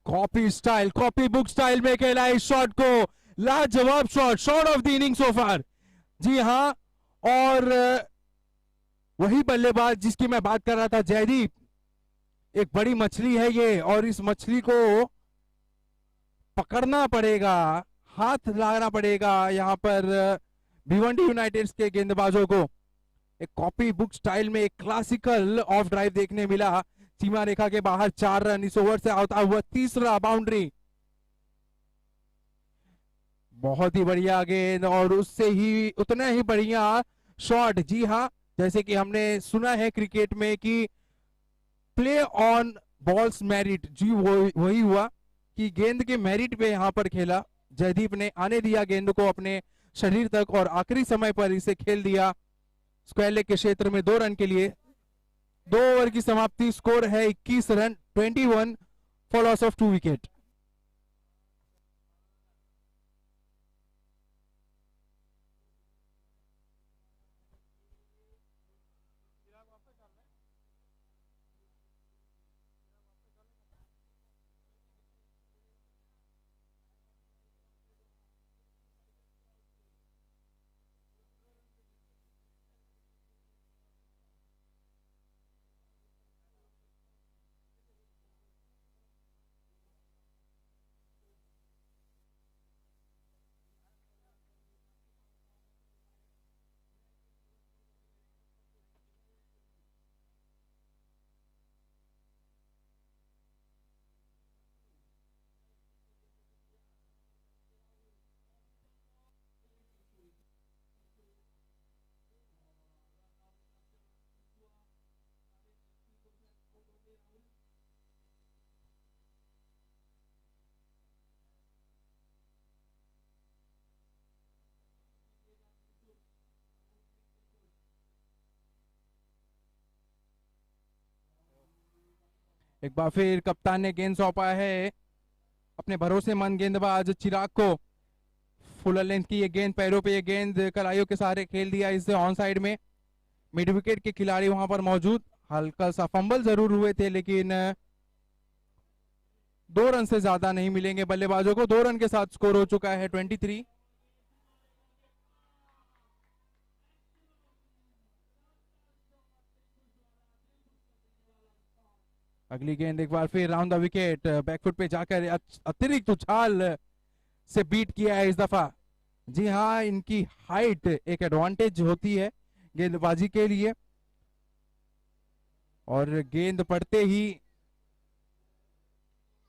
Speaker 2: कॉपी बुक स्टाइल में खेला इस शॉट को, लाजवाब shot, shot of the inning so far. जी हाँ, और वही बल्लेबाज जिसकी मैं बात कर रहा था, जयदीप। एक बड़ी मछली है ये, और इस मछली को पकड़ना पड़ेगा, हाथ लगाना पड़ेगा यहाँ पर भिवंडी यूनाइटेड के गेंदबाजों को। एक कॉपी बुक स्टाइल में एक क्लासिकल ऑफ ड्राइव देखने मिला, सीमा रेखा के बाहर 4 रन। इस ओवर से आता हुआ तीसरा बाउंड्री, बहुत ही बढ़िया गेंद और उससे ही उतना ही बढ़िया शॉट। जी हाँ, जैसे कि हमने सुना है क्रिकेट में कि प्ले ऑन बॉल्स मेरिट, जी वही हुआ कि गेंद के मेरिट पे यहां पर खेला। जयदीप ने आने दिया गेंद को अपने शरीर तक और आखिरी समय पर इसे खेल दिया स्क्वायर लेग के क्षेत्र में 2 रन के लिए। 2 ओवर की समाप्ति, स्कोर है 21 run, 21 for loss of 2 wicket. एक बार फिर कप्तान ने गेंद सौंपा है अपने भरोसेमंद गेंदबाज चिराग को। फुल लेंथ की ये गेंद, पैरों पे ये गेंद कलाइयों के सहारे खेल दिया इसे ऑन साइड में। मिड विकेट के खिलाड़ी वहां पर मौजूद, हल्का सा फंबल जरूर हुए थे, लेकिन 2 रन से ज्यादा नहीं मिलेंगे बल्लेबाजों को। 2 रन के साथ स्कोर हो चुका है 23। अगली गेंद एक बार फिर राउंड द विकेट, बैकफुट पे जाकर अतिरिक्त उछाल से बीट किया है इस दफा। जी हाँ, इनकी हाइट एक एडवांटेज होती है गेंदबाजी के लिए, और गेंद पड़ते ही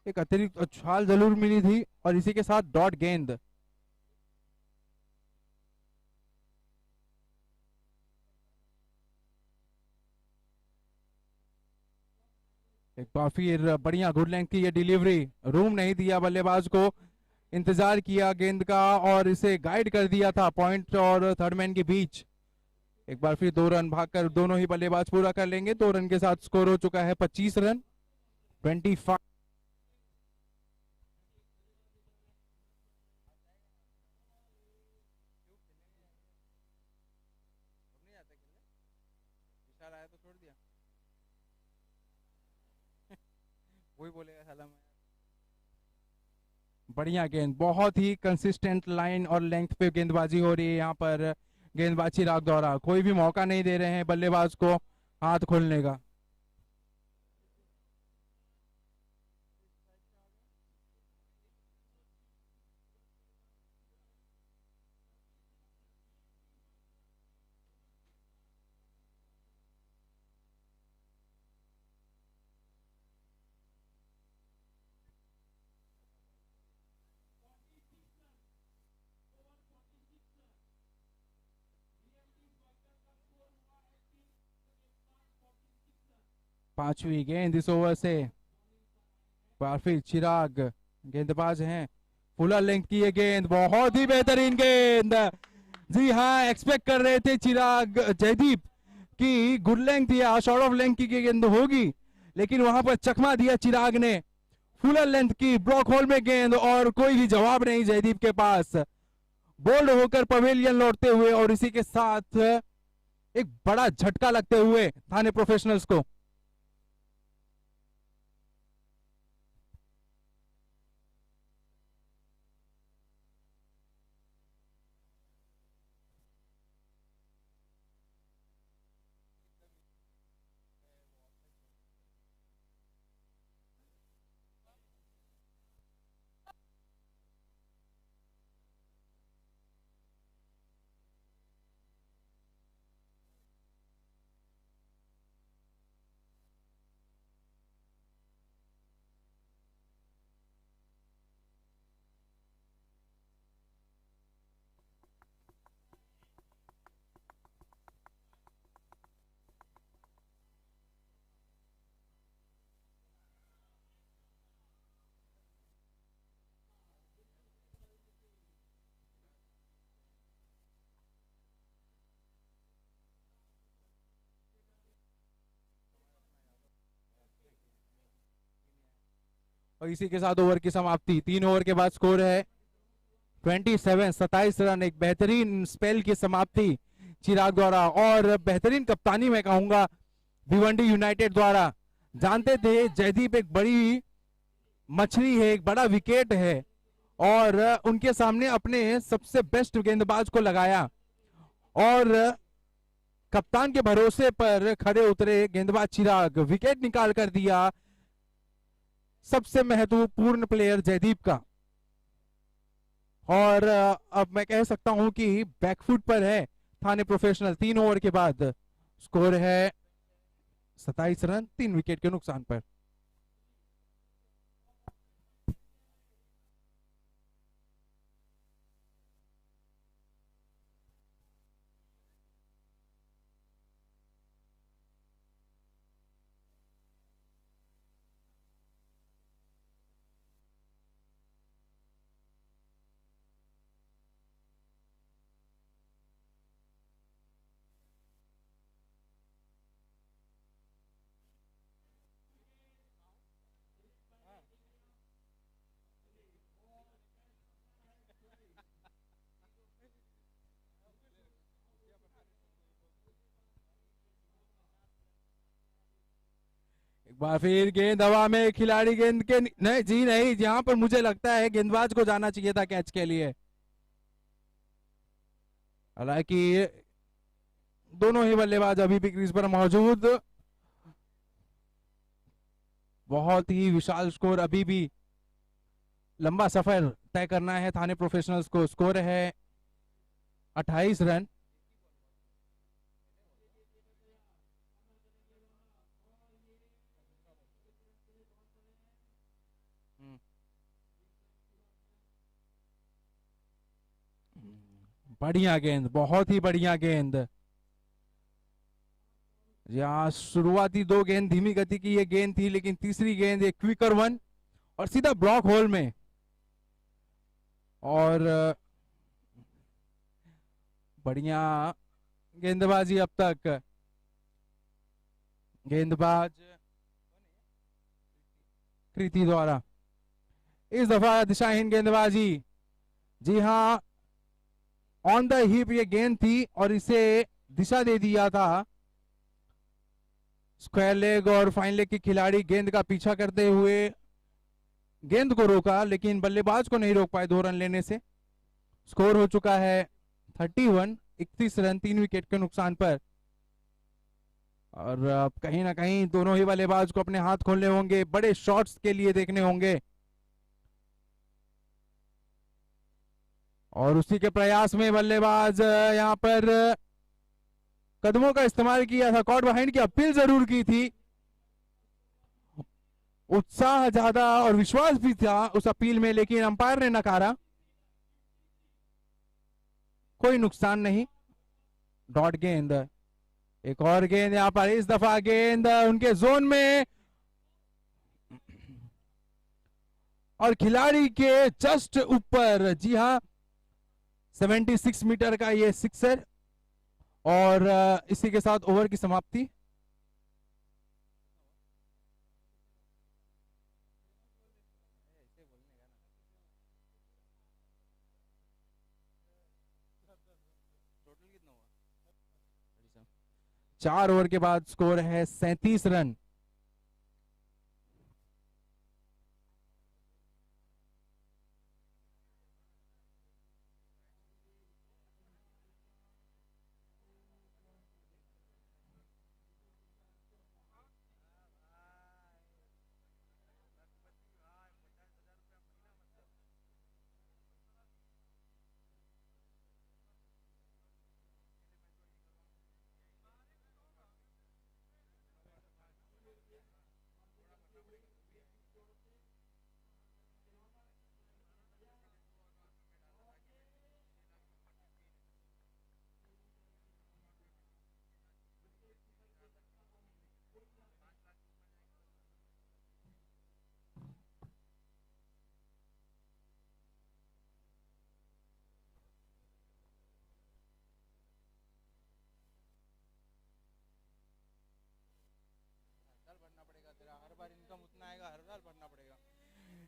Speaker 2: एक अतिरिक्त उछाल जरूर मिली थी, और इसी के साथ डॉट गेंद। एक बार फिर बढ़िया गुड लेंथ की ये डिलीवरी, रूम नहीं दिया बल्लेबाज को, इंतजार किया गेंद का और इसे गाइड कर दिया था पॉइंट और थर्ड मैन के बीच। एक बार फिर 2 रन भागकर दोनों ही बल्लेबाज पूरा कर लेंगे। 2 रन के साथ स्कोर हो चुका है 25 रन, 25। वही बोलेगा साला मैं। बढ़िया गेंद, बहुत ही कंसिस्टेंट लाइन और लेंथ पे गेंदबाजी हो रही है यहाँ पर गेंदबाज चिराग द्वारा। कोई भी मौका नहीं दे रहे हैं बल्लेबाज को हाथ खोलने का। 5वीं गेंद इस ओवर से। बार फिर चिराग गेंदबाज हैं, फुलर लेंथ की ये गेंद, बहुत ही बेहतरीन गेंद। जी हाँ, एक्सपेक्ट कर रहे थे चिराग जयदीप की गुड लेंथ या शॉर्ट ऑफ लेंथ की गेंद होगी, लेकिन वहां पर चकमा दिया चिराग ने, फुलर लेंथ की ब्लॉक होल में गेंद, और कोई भी जवाब नहीं जयदीप के पास। बोल्ड होकर पवेलियन लौटते हुए और इसी के साथ एक बड़ा झटका लगते हुए थाने प्रोफेशनल्स को। और इसी के साथ ओवर की समाप्ति। 3 ओवर के बाद स्कोर है 27 रन। एक बेहतरीन स्पेल की समाप्ति चिराग द्वारा, और बेहतरीन कप्तानी मैं कहूंगा भिवंडी यूनाइटेड द्वारा। जानते थे जयदीप एक बड़ी मछली है, एक बड़ा विकेट है, और उनके सामने अपने सबसे बेस्ट गेंदबाज को लगाया, और कप्तान के भरोसे पर खड़े उतरे गेंदबाज चिराग, विकेट निकाल कर दिया सबसे महत्वपूर्ण प्लेयर जयदीप का। और अब मैं कह सकता हूं कि बैकफुट पर है थाने प्रोफेशनल। 3 ओवर के बाद स्कोर है 27 रन, 3 विकेट के नुकसान पर। एक बार फिर गेंद हवा में, खिलाड़ी गेंद के नहीं जी नहीं, जहां पर मुझे लगता है गेंदबाज को जाना चाहिए था कैच के लिए। हालांकि दोनों ही बल्लेबाज अभी भी क्रीज पर मौजूद। बहुत ही विशाल स्कोर, अभी भी लंबा सफर तय करना है थाने प्रोफेशनल्स को। स्कोर है 28 रन। बढ़िया गेंद, बहुत ही बढ़िया गेंद। यहाँ शुरुआती 2 गेंद धीमी गति की ये गेंद थी, लेकिन तीसरी गेंद एक क्विकर वन और सीधा ब्लॉक होल में। और बढ़िया गेंदबाजी अब तक। गेंदबाज कृति द्वारा, इस दफा दिशाहीन गेंदबाजी। जी हाँ, ऑन द हिप ये गेंद थी और इसे दिशा दे दिया था। स्क्वायर लेग और फाइन लेग के खिलाड़ी गेंद का पीछा करते हुए गेंद को रोका, लेकिन बल्लेबाज को नहीं रोक पाए 2 रन लेने से। स्कोर हो चुका है 31, 31 रन, 3 विकेट के नुकसान पर। और अब कहीं ना कहीं दोनों ही बल्लेबाज को अपने हाथ खोलने होंगे, बड़े शॉट्स के लिए देखने होंगे, और उसी के प्रयास में बल्लेबाज यहां पर कदमों का इस्तेमाल किया था। कॉट बिहाइंड की अपील जरूर की थी, उत्साह ज्यादा और विश्वास भी था उस अपील में, लेकिन अंपायर ने नकारा। कोई नुकसान नहीं, डॉट गेंद। एक और गेंद यहाँ पर, इस दफा गेंद उनके जोन में और खिलाड़ी के जस्ट ऊपर। जी हाँ, 76 मीटर का ये सिक्सर और इसी के साथ ओवर की समाप्ति। चार ओवर के बाद स्कोर है 37 रन।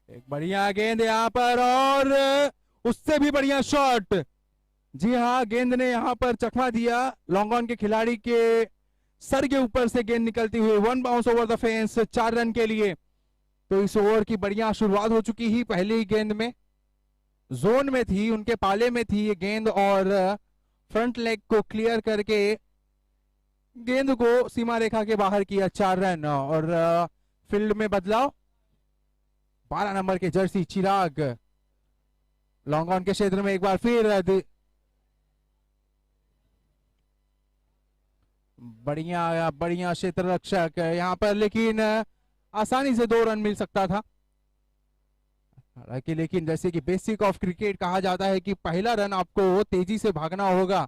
Speaker 2: एक बढ़िया गेंद यहाँ पर और उससे भी बढ़िया शॉट। जी हाँ, गेंद ने यहाँ पर चकमा दिया लॉन्ग ऑन के खिलाड़ी के सर के ऊपर से गेंद निकलती हुई। One bounce over the fence, 4 run के लिए। तो इस ओवर की बढ़िया शुरुआत हो चुकी ही। पहली गेंद में जोन में थी, उनके पाले में थी ये गेंद और फ्रंट लेग को क्लियर करके गेंद को सीमा रेखा के बाहर किया। 4 रन और फील्ड में बदलाव। 12 नंबर के जर्सी चिराग लॉन्ग ऑन के क्षेत्र में एक बार फिर बढ़िया बढ़िया क्षेत्र रक्षक यहाँ पर, लेकिन आसानी से 2 रन मिल सकता था। हालांकि लेकिन जैसे कि बेसिक ऑफ क्रिकेट कहा जाता है कि पहला रन आपको तेजी से भागना होगा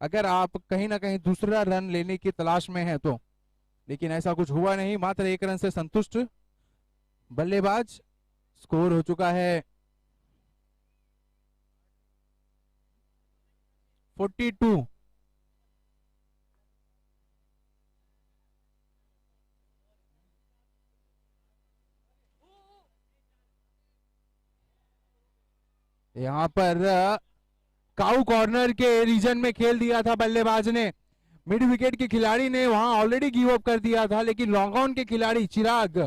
Speaker 2: अगर आप कहीं ना कहीं दूसरा रन लेने की तलाश में है तो। लेकिन ऐसा कुछ हुआ नहीं, मात्र 1 रन से संतुष्ट बल्लेबाज। स्कोर हो चुका है 42। यहां पर काउ कॉर्नर के रीजन में खेल दिया था बल्लेबाज ने। मिड विकेट के खिलाड़ी ने वहां ऑलरेडी गिव अप कर दिया था, लेकिन लॉन्ग ऑन के खिलाड़ी चिराग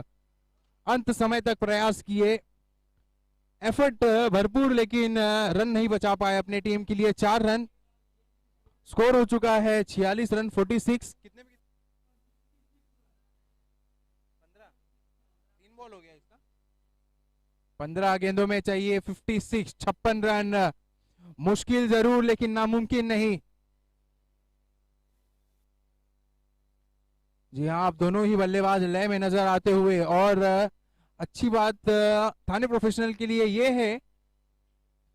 Speaker 2: अंत समय तक प्रयास किए, एफर्ट भरपूर, लेकिन रन नहीं बचा पाए अपने टीम के लिए। 4 रन। स्कोर हो चुका है 46 रन 46। कितने में 15 3 बॉल हो गया इसका। 15 गेंदों में चाहिए 56, 56 रन। मुश्किल जरूर लेकिन नामुमकिन नहीं। जी हाँ, आप दोनों ही बल्लेबाज लय में नजर आते हुए। और अच्छी बात थाने प्रोफेशनल के लिए यह है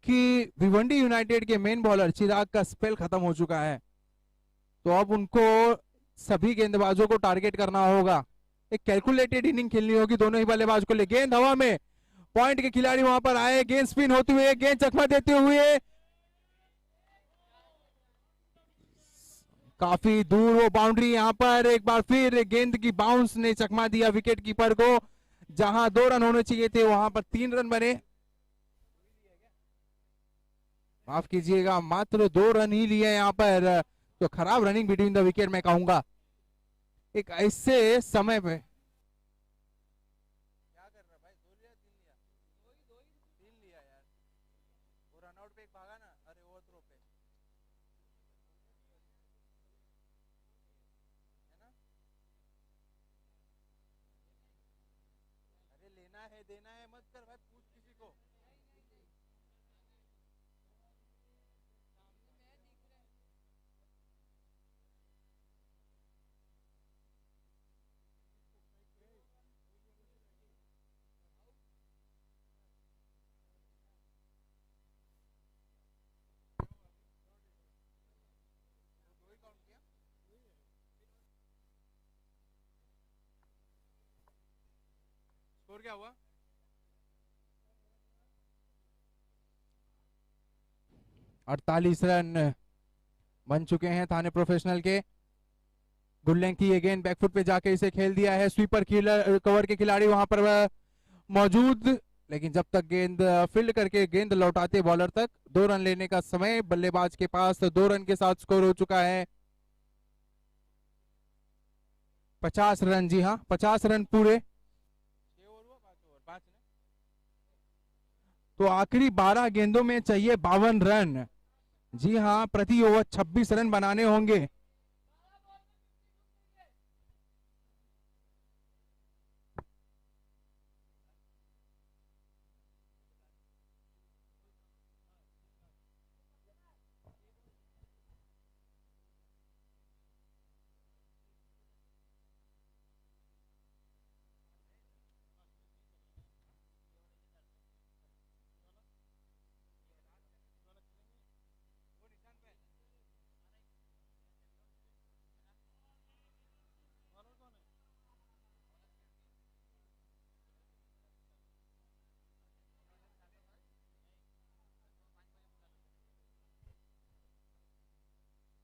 Speaker 2: कि भिवंडी यूनाइटेड के मेन बॉलर चिराग का स्पेल खत्म हो चुका है, तो अब उनको सभी गेंदबाजों को टारगेट करना होगा। एक कैलकुलेटेड इनिंग खेलनी होगी दोनों ही बल्लेबाज को ले। गेंद हवा में, पॉइंट के खिलाड़ी वहां पर आए, गेंद स्पिन होते हुए, गेंद चकमा देते हुए काफी दूर वो बाउंड्री। यहां पर एक बार फिर गेंद की बाउंस ने चकमा दिया विकेट कीपर को। जहां 2 रन होने चाहिए थे वहां पर 3 रन बने। माफ कीजिएगा, मात्र 2 रन ही लिए यहां पर। तो खराब रनिंग बिटवीन द विकेट मैं कहूंगा। एक ऐसे समय पे क्या कर रहा भाई, 2 लिया 3 लिया, 3 लिया यार। वो रनआउट पे एक भागा ना, अरे ओवरथ्रो पे, है ना। अरे लेना है देना है मत कर भाई, पूछ किसी को।
Speaker 1: स्कोर क्या हुआ?
Speaker 2: 48 रन बन चुके हैं थाने प्रोफेशनल के। गुड लेंथ की गेंद बैकफुट पे जाके इसे खेल दिया है। स्वीपर कवर के खिलाड़ी वहां पर मौजूद, लेकिन जब तक गेंद फील्ड करके गेंद लौटाते बॉलर तक 2 रन लेने का समय बल्लेबाज के पास। 2 रन के साथ स्कोर हो चुका है 50 रन। जी हाँ, 50 रन पूरे।
Speaker 1: 6 ओवर हुआ, 5 ओवर, 5 ने।
Speaker 2: तो आखिरी 12 गेंदों में चाहिए 52 रन। जी हाँ, प्रति ओवर 26 रन बनाने होंगे।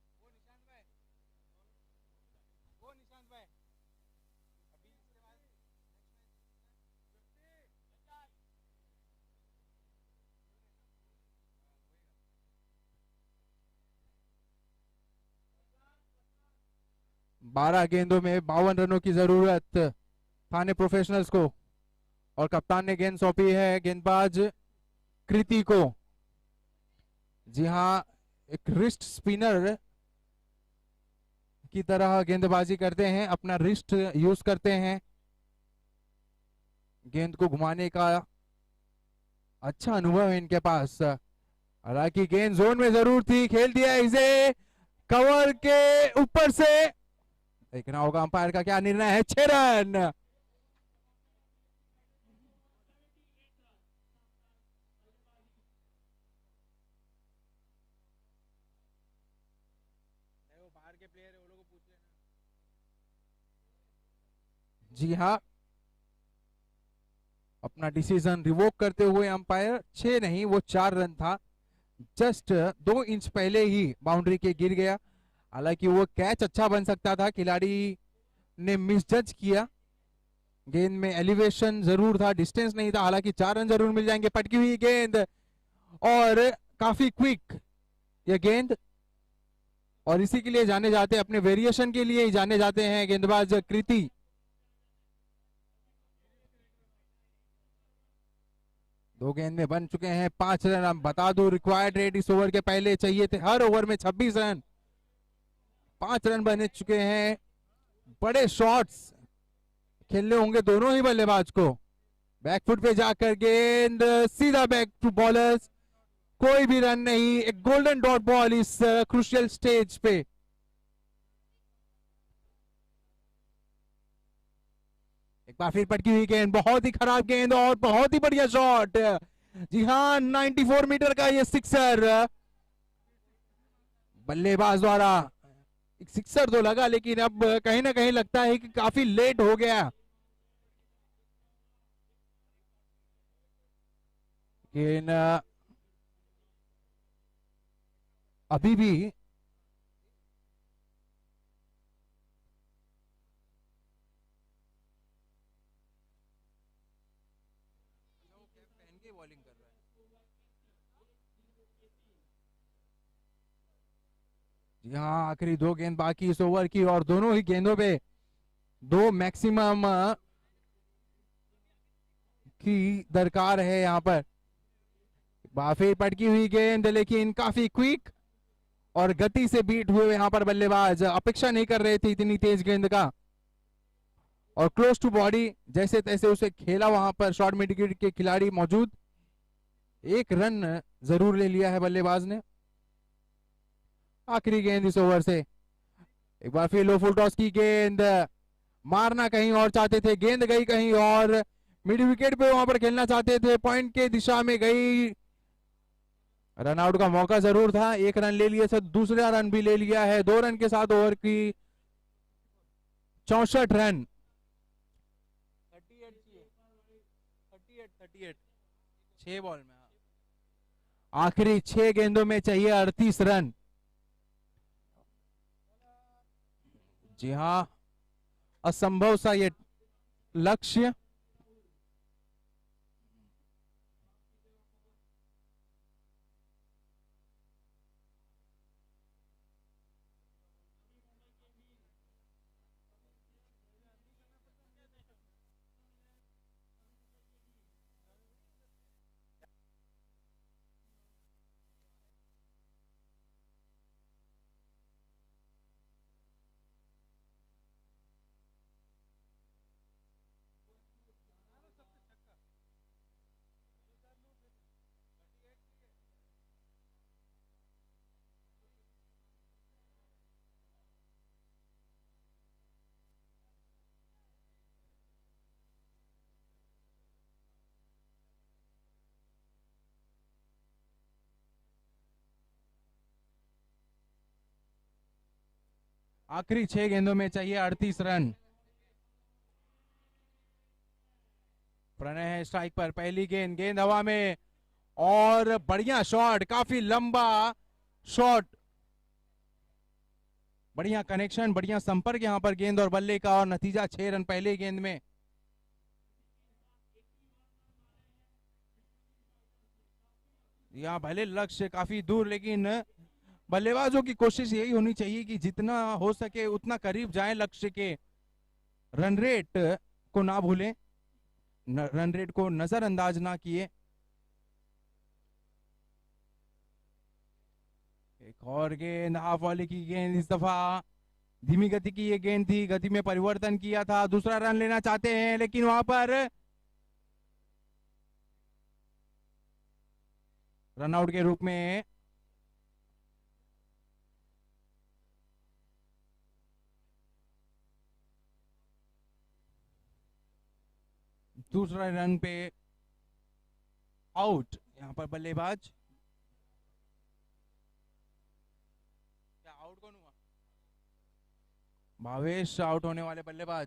Speaker 1: वो निशांत भाई, वो निशांत भाई, अभी इसके बाद नेक्स्ट मैच
Speaker 2: 12 गेंदों में 52 रनों की जरूरत थाने प्रोफेशनल्स को, और कप्तान ने गेंद सौंपी है गेंदबाज कृति को। जी हाँ, एक रिस्ट स्पिनर की तरह गेंदबाजी करते हैं, अपना रिस्ट यूज करते हैं गेंद को घुमाने का। अच्छा अनुभव है इनके पास। हालांकि गेंद जोन में जरूर थी, खेल दिया इसे कवर के ऊपर से। देखना होगा अंपायर का क्या निर्णय है। 6 रन।
Speaker 1: नहीं, वो बाहर के प्लेयर है, वो लोगों को पूछ लेना।
Speaker 2: जी हाँ, अपना डिसीजन रिवोक करते हुए अंपायर 6 नहीं, वो 4 रन था। जस्ट 2 इंच पहले ही बाउंड्री के गिर गया। हालांकि वो कैच अच्छा बन सकता था, खिलाड़ी ने मिसजज किया। गेंद में एलिवेशन जरूर था, डिस्टेंस नहीं था। हालांकि 4 रन जरूर मिल जाएंगे। पटकी हुई गेंद और काफी क्विक ये गेंद, और इसी के लिए जाने जाते हैं, अपने वेरिएशन के लिए ही जाने जाते हैं गेंदबाज कृति। दो गेंद में बन चुके हैं 5 रन। हम बता दूं रिक्वायर्ड रेट इस ओवर के पहले चाहिए थे हर ओवर में 26 रन। 5 रन बने चुके हैं। बड़े शॉट्स खेलने होंगे दोनों ही बल्लेबाज को। बैकफुट पे जाकर गेंद सीधा बैक टू बॉलर्स, कोई भी रन नहीं। एक गोल्डन डॉट बॉल इस क्रूशियल स्टेज पे। एक बार फिर पटकी हुई गेंद, बहुत ही खराब गेंद और बहुत ही बढ़िया शॉट। जी हाँ, 94 मीटर का ये सिक्सर बल्लेबाज द्वारा। एक सिक्सर तो लगा, लेकिन अब कहीं ना कहीं लगता है कि काफी लेट हो गया। लेकिन अभी भी
Speaker 1: वो कैप पहन के बॉलिंग कर रहा है।
Speaker 2: जी हाँ, आखिरी 2 गेंद बाकी इस ओवर की, और दोनों ही गेंदों पे 2 मैक्सिमम की दरकार है यहाँ पर। बाफी पटकी हुई गेंद, लेकिन काफी क्विक और गति से बीट हुए यहाँ पर बल्लेबाज। अपेक्षा नहीं कर रहे थे इतनी तेज गेंद का, और क्लोज टू बॉडी जैसे तैसे उसे खेला वहां पर शॉर्ट मिड विकेट के खिलाड़ी मौजूद। 1 रन जरूर ले लिया है बल्लेबाज ने। आखिरी गेंद इस ओवर से। एक बार फिर लो फुल टॉस की गेंद, मारना कहीं और चाहते थे, गेंद गई कहीं और। मिड विकेट पे वहां पर खेलना चाहते थे, पॉइंट के दिशा में गई। रन आउट का मौका जरूर था। 1 रन ले लिए थे, दूसरा रन भी ले लिया है। 2 रन के साथ ओवर की 64 रन।
Speaker 1: 38 चाहिए। 6 बॉल में।
Speaker 2: आखिरी 6 गेंदों में चाहिए 38 रन। जी हाँ, असंभव सा ये लक्ष्य। आखिरी 6 गेंदों में चाहिए 38 रन। प्रणय है स्ट्राइक पर। पहली गेंद, गेंद हवा में और बढ़िया शॉट, काफी लंबा शॉट, बढ़िया कनेक्शन, बढ़िया संपर्क यहां पर गेंद और बल्ले का, और नतीजा 6 रन पहले गेंद में। यहां भले लक्ष्य काफी दूर, लेकिन बल्लेबाजों की कोशिश यही होनी चाहिए कि जितना हो सके उतना करीब जाए लक्ष्य के। रन रेट को ना भूलें, रन रेट को नजरअंदाज ना किए। एक और गेंद, हाफ वॉली की गेंद, इस दफा धीमी गति की ये गेंद थी, गति में परिवर्तन किया था, दूसरा रन लेना चाहते हैं, लेकिन वहां पर रनआउट के रूप में दूसरा रन पे आउट यहां पर बल्लेबाज। क्या आउट कौन हुआ? भावेश आउट होने वाले बल्लेबाज।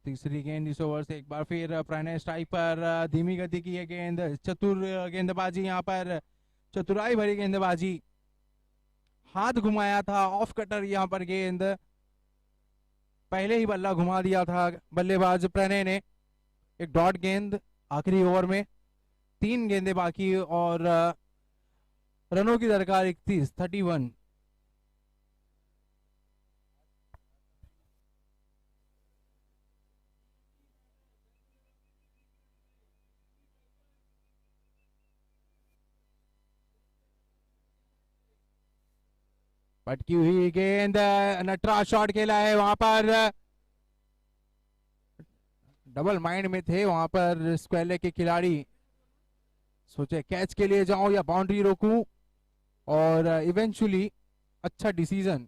Speaker 2: तीसरी गेंद इस ओवर से। एक बार फिर प्रणय स्ट्राइक पर। धीमी गति की ये गेंद, चतुर गेंदबाजी, यहाँ पर चतुराई भरी गेंदबाजी, हाथ घुमाया था, ऑफ कटर यहाँ पर गेंद, पहले ही बल्ला घुमा दिया था बल्लेबाज प्रणय ने। एक डॉट गेंद आखिरी ओवर में, 3 गेंदें बाकी और रनों की दरकार 31। पटकी हुई गेंद, नटराज शॉट खेला है, वहां पर डबल माइंड में थे वहां पर स्क्वेले के खिलाड़ी, सोचे कैच के लिए जाऊं या बाउंड्री रोकूं, और इवेंचुअली अच्छा डिसीजन।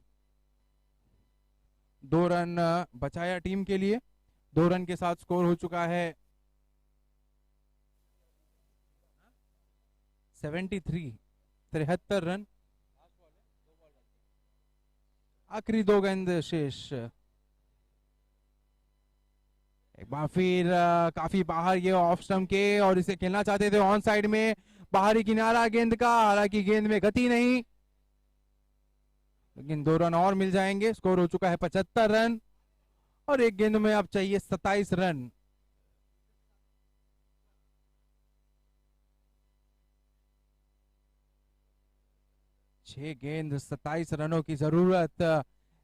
Speaker 2: 2 रन बचाया टीम के लिए। 2 रन के साथ स्कोर हो चुका है 73 रन। आखिरी 2 गेंद शेष। एक बार फिर काफी बाहर ये ऑफ स्टंप के, और इसे खेलना चाहते थे ऑन साइड में, बाहरी किनारा गेंद का, हालांकि गेंद में गति नहीं, लेकिन 2 रन और मिल जाएंगे। स्कोर हो चुका है 75 रन, और एक गेंद में अब चाहिए 27 रन। छह गेंद 27 रनों की जरूरत।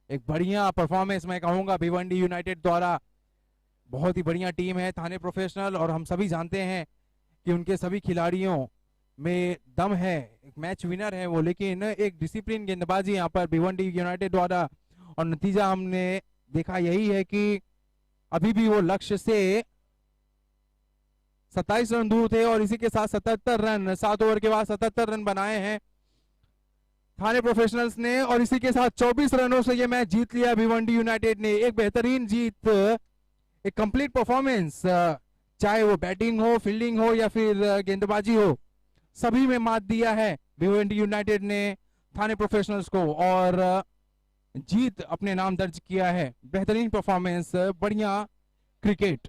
Speaker 2: एक बढ़िया परफॉर्मेंस मैं कहूंगा भिवंडी यूनाइटेड द्वारा। बहुत ही बढ़िया टीम है थाने प्रोफेशनल, और हम सभी जानते हैं कि उनके सभी खिलाड़ियों में दम है, एक मैच विनर है वो, लेकिन एक डिसिप्लिन गेंदबाजी यहाँ पर भिवंडी यूनाइटेड द्वारा, और नतीजा हमने देखा यही है कि अभी भी वो लक्ष्य से 27 रन दूर थे, और इसी के साथ 77 रन 7 ओवर के बाद 77 रन बनाए हैं थाने प्रोफेशनल्स ने, और इसी के साथ 24 रनों से ये मैच जीत लिया भिवंडी यूनाइटेड ने। एक बेहतरीन जीत, एक कंप्लीट परफॉर्मेंस, चाहे वो बैटिंग हो, फील्डिंग हो या फिर गेंदबाजी हो, सभी में मात दिया है भिवंडी यूनाइटेड ने थाने प्रोफेशनल्स को और जीत अपने नाम दर्ज किया है। बेहतरीन परफॉर्मेंस, बढ़िया क्रिकेट।